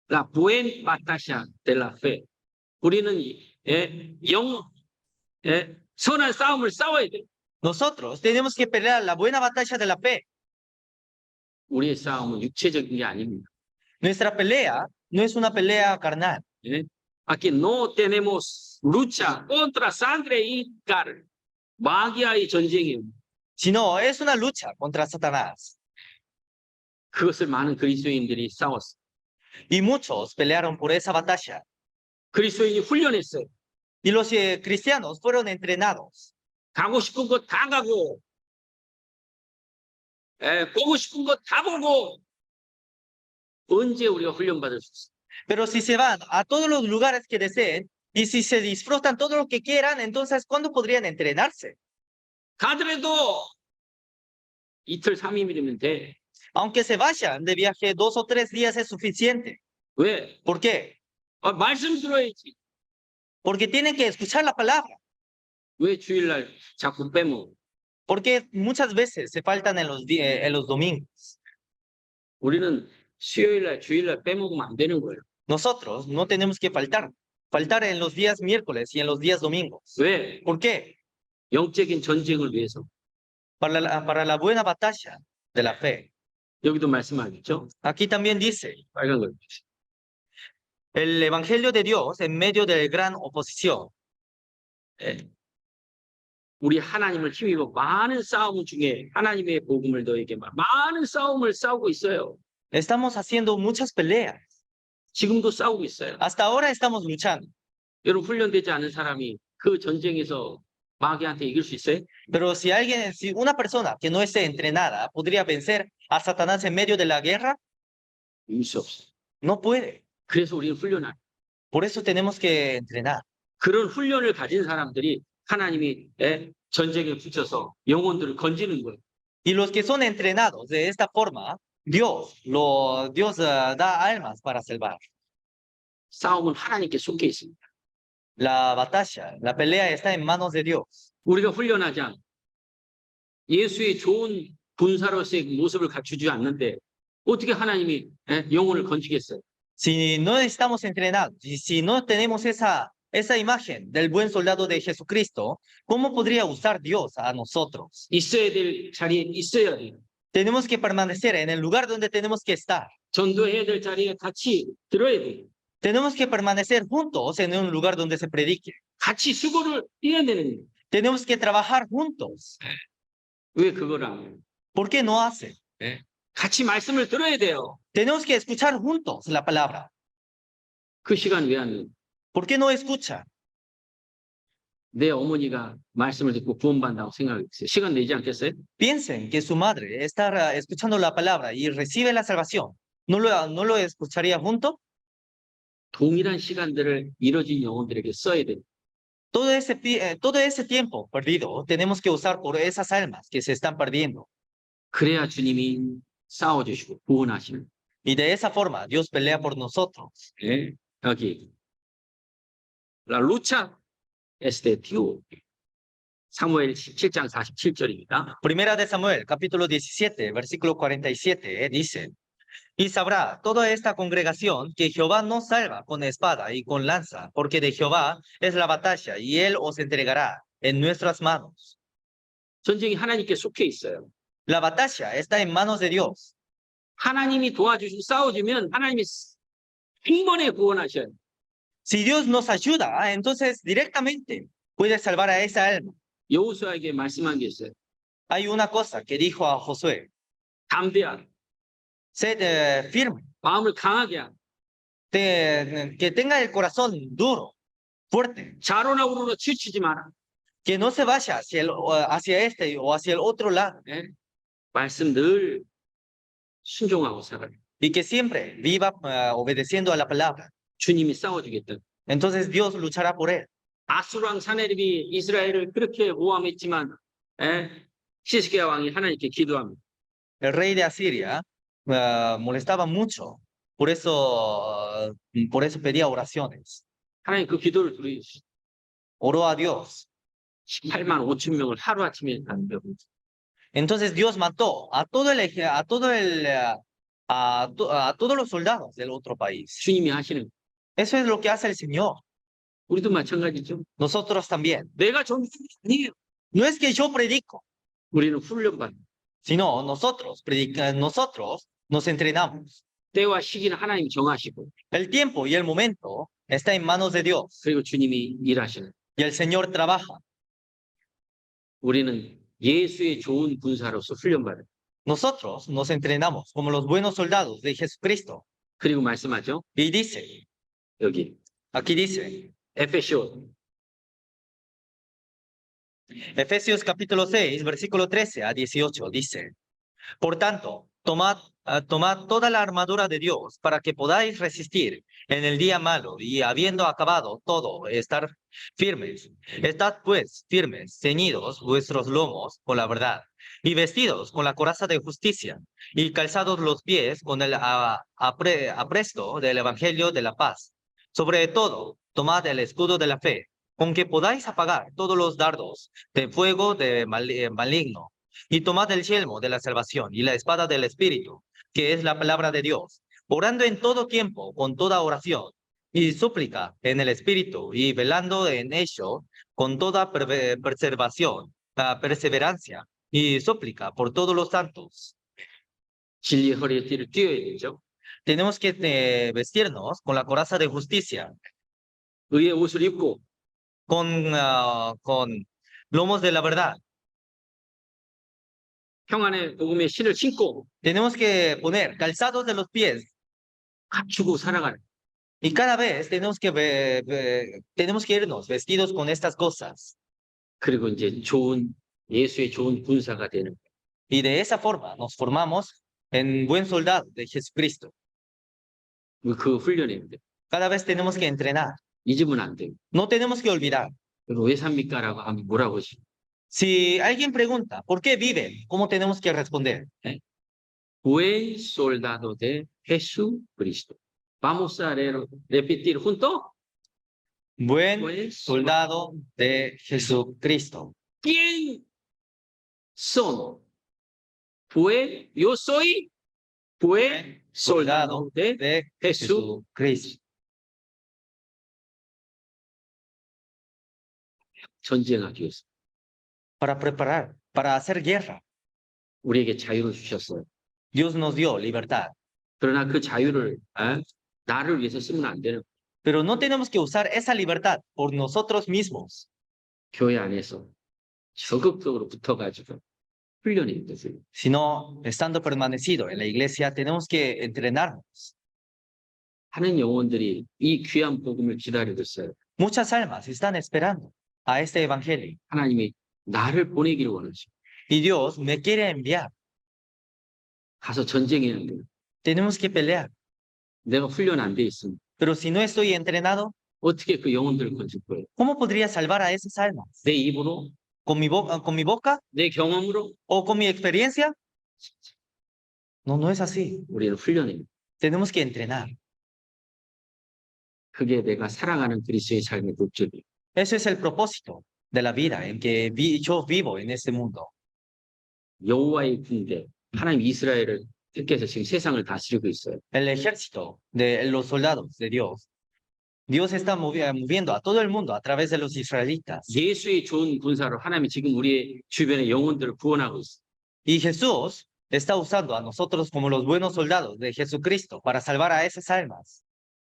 [SPEAKER 1] la buena batalla de la fe. 우리는 선한 싸움을 싸워야 돼요.
[SPEAKER 2] nosotros tenemos que pelear la buena batalla de la fe.
[SPEAKER 1] 우리의 싸움은 육체적인 게 아닙니다.
[SPEAKER 2] Nuestra pelea no es una pelea carnal.
[SPEAKER 1] Aquí no tenemos lucha contra sangre y carne. 마귀와의 전쟁이에요.
[SPEAKER 2] Sino es una lucha contra Satanás.
[SPEAKER 1] 그것을 많은 그리스도인들이 싸웠어요.
[SPEAKER 2] Y muchos pelearon por esa batalla.
[SPEAKER 1] 그리스도인이 훈련했어요.
[SPEAKER 2] Y los cristianos fueron entrenados.
[SPEAKER 1] 가고 싶은 거 다 가고, 보고 싶은 거 다 보고, 언제 우리가 훈련받을 수 있어요?
[SPEAKER 2] Pero si se van a todos los lugares que deseen y si se disfrutan todo lo que quieran, entonces ¿cuándo podrían entrenarse?
[SPEAKER 1] 가더라도 이틀 3일이면 돼.
[SPEAKER 2] Aunque se vayan de viaje 2 o 3 días es suficiente.
[SPEAKER 1] 왜?
[SPEAKER 2] ¿Por qué?
[SPEAKER 1] 말씀 들어야지.
[SPEAKER 2] Porque tienen que escuchar la palabra.
[SPEAKER 1] 왜 주일날 자꾸 빼먹어?
[SPEAKER 2] Porque muchas veces se faltan en los domingos.
[SPEAKER 1] 우리는 수요일날, 주일날 빼먹으면 안 되는 거예요.
[SPEAKER 2] Nosotros no tenemos que faltar en los días miércoles y en los días domingos.
[SPEAKER 1] 왜?
[SPEAKER 2] ¿Por qué?
[SPEAKER 1] 영적인 전쟁을 위해서.
[SPEAKER 2] Para la buena batalla de la fe.
[SPEAKER 1] 여기도 말씀하겠죠?
[SPEAKER 2] Aquí también dice,
[SPEAKER 1] 빨간 거.
[SPEAKER 2] el evangelio de Dios en medio de gran oposición.
[SPEAKER 1] 우리 하나님을 힘입어 많은 싸움 중에 하나님의 복음을 너에게 많은 싸움을 싸우고 있어요.
[SPEAKER 2] Estamos haciendo muchas peleas.
[SPEAKER 1] 지금도 싸우고 있어요.
[SPEAKER 2] Hasta ahora estamos luchando.
[SPEAKER 1] 여러분 훈련되지 않은 사람이 그 전쟁에서 마귀한테 이길 수 있어요?
[SPEAKER 2] Pero si una persona que no esté entrenada podría vencer a Satanás en medio de la guerra,
[SPEAKER 1] 이길 수 없어.
[SPEAKER 2] no puede.
[SPEAKER 1] 그래서 우리는 훈련할.
[SPEAKER 2] Por eso tenemos que entrenar.
[SPEAKER 1] 그런 훈련을 가진 사람들이 하나님이 전쟁에 붙여서 영혼들을 건지는 거예요.
[SPEAKER 2] Y los que son entrenados de esta forma, Dios da almas para salvar.
[SPEAKER 1] 싸움은 하나님께 속해 있습니다.
[SPEAKER 2] La batalla, la pelea está en manos de Dios.
[SPEAKER 1] 우리가 훈련하지 않아. 예수의 좋은 군사로서의 모습을 갖추지 않는데 어떻게 하나님이 영혼을 건지겠어요?
[SPEAKER 2] Si no estamos entrenados y si no tenemos esa imagen del buen soldado de Jesucristo, ¿cómo podría usar Dios a nosotros?
[SPEAKER 1] 있어야 될 자리에 있어야 돼요.
[SPEAKER 2] Tenemos que permanecer en el lugar donde tenemos que estar.
[SPEAKER 1] 전도해야 될 자리에 같이 들어야 돼요.
[SPEAKER 2] Tenemos que permanecer juntos en un lugar donde se predique.
[SPEAKER 1] 같이 수고를 해야 되는 거예요.
[SPEAKER 2] Tenemos que trabajar juntos.
[SPEAKER 1] 왜 그걸 안 해요?
[SPEAKER 2] ¿Por qué no hacen?
[SPEAKER 1] 같이 말씀을 들어야 돼요.
[SPEAKER 2] Tenemos que escuchar juntos la palabra.
[SPEAKER 1] 그 시간 왜 안 해요?
[SPEAKER 2] ¿Por qué no escuchan?
[SPEAKER 1] 내 어머니가 말씀을 듣고 구원받는다고 생각했어요. 시간 내지 않겠어요?
[SPEAKER 2] Piensen que su madre está escuchando la palabra y recibe la salvación. ¿No lo escucharía junto?
[SPEAKER 1] 동일한 시간들을 잃어진 영혼들에게 써야 돼요.
[SPEAKER 2] Todo ese tiempo perdido tenemos que usar por esas almas que se están perdiendo.
[SPEAKER 1] 그래야 주님이 싸워주시고 구원하시는.
[SPEAKER 2] Y de esa forma Dios pelea por nosotros.
[SPEAKER 1] 여기 La lucha es de Dios. 사무엘 17장 47절입니다.
[SPEAKER 2] Primera de Samuel, capítulo 17, versículo 47, dice: Y sabrá toda esta congregación que Jehová no salva con espada y con lanza, porque de Jehová es la batalla, y él os entregará en nuestras manos.
[SPEAKER 1] 전쟁이 하나님께 속해 있어요.
[SPEAKER 2] La batalla está en manos de Dios.
[SPEAKER 1] 하나님이 도와주시고 싸워주면 하나님이 한 번에 구원하셔요.
[SPEAKER 2] Si Dios nos ayuda, entonces directamente puede salvar a esa alma.
[SPEAKER 1] 여호수아에게 말씀한 게 있어요.
[SPEAKER 2] Hay una cosa que dijo a Josué,
[SPEAKER 1] 담대하라.
[SPEAKER 2] sed firme,
[SPEAKER 1] 마음을 강하게 하라.
[SPEAKER 2] que tenga el corazón duro, fuerte,
[SPEAKER 1] 좌로나 우로로 치우치지 마라.
[SPEAKER 2] que no se vaya hacia este o hacia el otro lado,
[SPEAKER 1] 예? 말씀 늘 순종하고 살아라.
[SPEAKER 2] y que siempre viva obedeciendo a la palabra.
[SPEAKER 1] 주님이 싸워주겠다.
[SPEAKER 2] Entonces Dios luchará por él.
[SPEAKER 1] 아수르 왕 사네립이 이스라엘을 그렇게 모함했지만 히스기야 왕이 하나님께 기도합니다.
[SPEAKER 2] El rey de Asiria molestaba mucho, por eso pedía oraciones.
[SPEAKER 1] 하나님 그 기도를 들으시고
[SPEAKER 2] Oró a Dios.
[SPEAKER 1] 18만 5천 명을 하루아침에 단병.
[SPEAKER 2] Entonces Dios mató a todos los soldados del otro país.
[SPEAKER 1] 주님이 하시는.
[SPEAKER 2] Eso es lo que hace el Señor.
[SPEAKER 1] 우리도 마찬가지죠.
[SPEAKER 2] Nosotros también.
[SPEAKER 1] 내가 전도하는 게 아니에요.
[SPEAKER 2] No es que yo predico,
[SPEAKER 1] 우리는 훈련받는.
[SPEAKER 2] sino nosotros nos entrenamos.
[SPEAKER 1] 때와 시기는 하나님 정하시고
[SPEAKER 2] El tiempo y el momento está en manos de Dios
[SPEAKER 1] 그리고 주님이 일하시는.
[SPEAKER 2] y el Señor trabaja.
[SPEAKER 1] 우리는 예수의 좋은 군사로서 훈련받는.
[SPEAKER 2] Nosotros nos entrenamos como los buenos soldados de Jesucristo.
[SPEAKER 1] 그리고 말씀하죠.
[SPEAKER 2] Y dice,
[SPEAKER 1] 여기
[SPEAKER 2] aquí dice,
[SPEAKER 1] 에페소
[SPEAKER 2] Efesios capítulo 6, versículo 13 a 18, dice, por tanto, tomad toda la armadura de Dios para que podáis resistir en el día malo y habiendo acabado todo, estar firmes. Estad pues firmes, ceñidos vuestros lomos con la verdad y vestidos con la coraza de justicia y calzados los pies con el apresto del evangelio de la paz. Sobre todo, tomad el escudo de la fe, con que podáis apagar todos los dardos de fuego de maligno, y tomad el yelmo de la salvación y la espada del Espíritu, que es la palabra de Dios, orando en todo tiempo con toda oración y súplica en el Espíritu, y velando en ello con toda perseverancia y súplica por todos los santos.
[SPEAKER 1] 진리의 허리띠를 띄어야 되죠.
[SPEAKER 2] Tenemos que vestirnos con la coraza de justicia,
[SPEAKER 1] 의의 옷을 입고
[SPEAKER 2] con lomos de la verdad.
[SPEAKER 1] 평안의 복음의 신을 신고
[SPEAKER 2] Tenemos que poner calzados de los pies
[SPEAKER 1] 갖추고 살아가는.
[SPEAKER 2] y cada vez tenemos que irnos vestidos con estas cosas.
[SPEAKER 1] 그리고 이제 예수의 좋은 군사가 되는.
[SPEAKER 2] Y de esa forma nos formamos en buen soldado de Jesucristo.
[SPEAKER 1] 그 훈련입니다.
[SPEAKER 2] Cada vez tenemos que entrenar.
[SPEAKER 1] 잊으면 안 돼요.
[SPEAKER 2] No tenemos que olvidar.
[SPEAKER 1] 그리고 왜 삽니까라고 하면 뭐라고 하시?
[SPEAKER 2] Si alguien pregunta, ¿por qué viven? ¿Cómo tenemos que responder?
[SPEAKER 1] Buen soldado de Jesucristo. Vamos a repetir juntos.
[SPEAKER 2] Buen soldado de Jesucristo.
[SPEAKER 1] ¿Quién son? Pues yo soy buen soldado de Jesús.
[SPEAKER 2] Jesucristo.
[SPEAKER 1] 전쟁하기 위해서
[SPEAKER 2] Para preparar, para hacer guerra.
[SPEAKER 1] 우리에게 자유를 주셨어요.
[SPEAKER 2] Dios nos dio libertad.
[SPEAKER 1] 그러나 그 자유를 나를 위해서 쓰면 안 되는.
[SPEAKER 2] Pero no tenemos que usar esa libertad por nosotros mismos,
[SPEAKER 1] 교회 안에서 적극적으로 붙어가지고 훈련이 됐어요.
[SPEAKER 2] sino estando permanecido en la iglesia, tenemos que entrenarnos.
[SPEAKER 1] 하는 영혼들이 이 귀한 복음을 기다리고 있어요.
[SPEAKER 2] Muchas almas están esperando a este evangelio
[SPEAKER 1] 하나님이 나를 보내기를 원하시고
[SPEAKER 2] y Dios me quiere enviar.
[SPEAKER 1] 가서 전쟁해야 돼요.
[SPEAKER 2] Tenemos que pelear.
[SPEAKER 1] 내가 훈련 안 돼 있으면
[SPEAKER 2] Pero si no estoy entrenado,
[SPEAKER 1] 어떻게 그 영혼들을 건질 거예요?
[SPEAKER 2] ¿cómo podría salvar a esas almas?
[SPEAKER 1] 내 입으로,
[SPEAKER 2] ¿Con mi boca
[SPEAKER 1] 내 경험으로?
[SPEAKER 2] o con mi experiencia? No, no es así.
[SPEAKER 1] 우리는 훈련해요.
[SPEAKER 2] Tenemos que entrenar.
[SPEAKER 1] 그게 내가 사랑하는 그리스도의 삶의 목적이에요.
[SPEAKER 2] Ese es el propósito de la vida en que yo vivo en este mundo.
[SPEAKER 1] 여호와의 군대, 하나님 이스라엘을 택해서 지금 세상을 다스리고 있어요.
[SPEAKER 2] El ejército de los soldados de Dios. Dios está moviendo a todo el mundo a través de los israelitas.
[SPEAKER 1] 예수의 좋은 군사로 하나님이 지금 우리의 주변의 영혼들을 구원하고 있어요.
[SPEAKER 2] Y Jesús está usando a nosotros como los buenos soldados de Jesucristo para salvar a esas almas.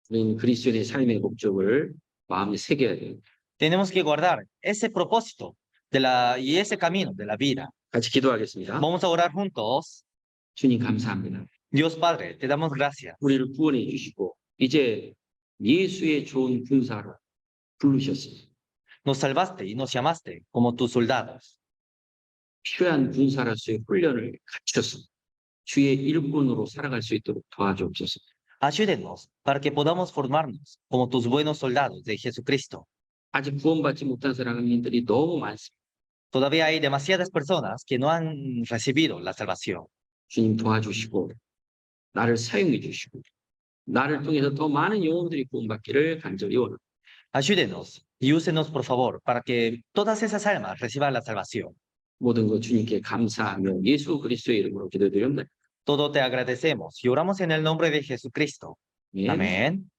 [SPEAKER 1] 우리는 그리스도의 삶의 목적을 마음에 새겨야 돼요.
[SPEAKER 2] Tenemos que guardar ese propósito y ese camino de la vida
[SPEAKER 1] 같이 기도하겠습니다.
[SPEAKER 2] Vamos a orar juntos.
[SPEAKER 1] 주님 감사합니다.
[SPEAKER 2] Dios Padre, te damos gracias.
[SPEAKER 1] 우리를 구원해 주시고 이제 예수의 좋은 군사로 부르셨습니다.
[SPEAKER 2] Nos salvaste y nos llamaste como tus soldados.
[SPEAKER 1] 필요한 군사로서의 훈련을 갖추셨습니다. 주의 일꾼으로 살아갈 수 있도록 도와주옵소서.
[SPEAKER 2] Ayúdenos para que podamos formarnos como tus buenos soldados de Jesucristo.
[SPEAKER 1] 아직 구원받지 못한 사람들이 너무 많습니다.
[SPEAKER 2] Todavía hay demasiadas personas que no han recibido la salvación.
[SPEAKER 1] 주님 도와주시고 나를 사용해 주시고 나를 통해서 더 많은 영혼들이 구원받기를 간절히 원합니다.
[SPEAKER 2] Ayúdenos y úsenos, por favor, para que todas esas almas reciban la salvación.
[SPEAKER 1] 모든 것 주님께 감사하며 예수 그리스도의 이름으로 기도드립니다.
[SPEAKER 2] Todo te agradecemos y oramos en el nombre de Jesucristo.
[SPEAKER 1] 예.
[SPEAKER 2] Amén.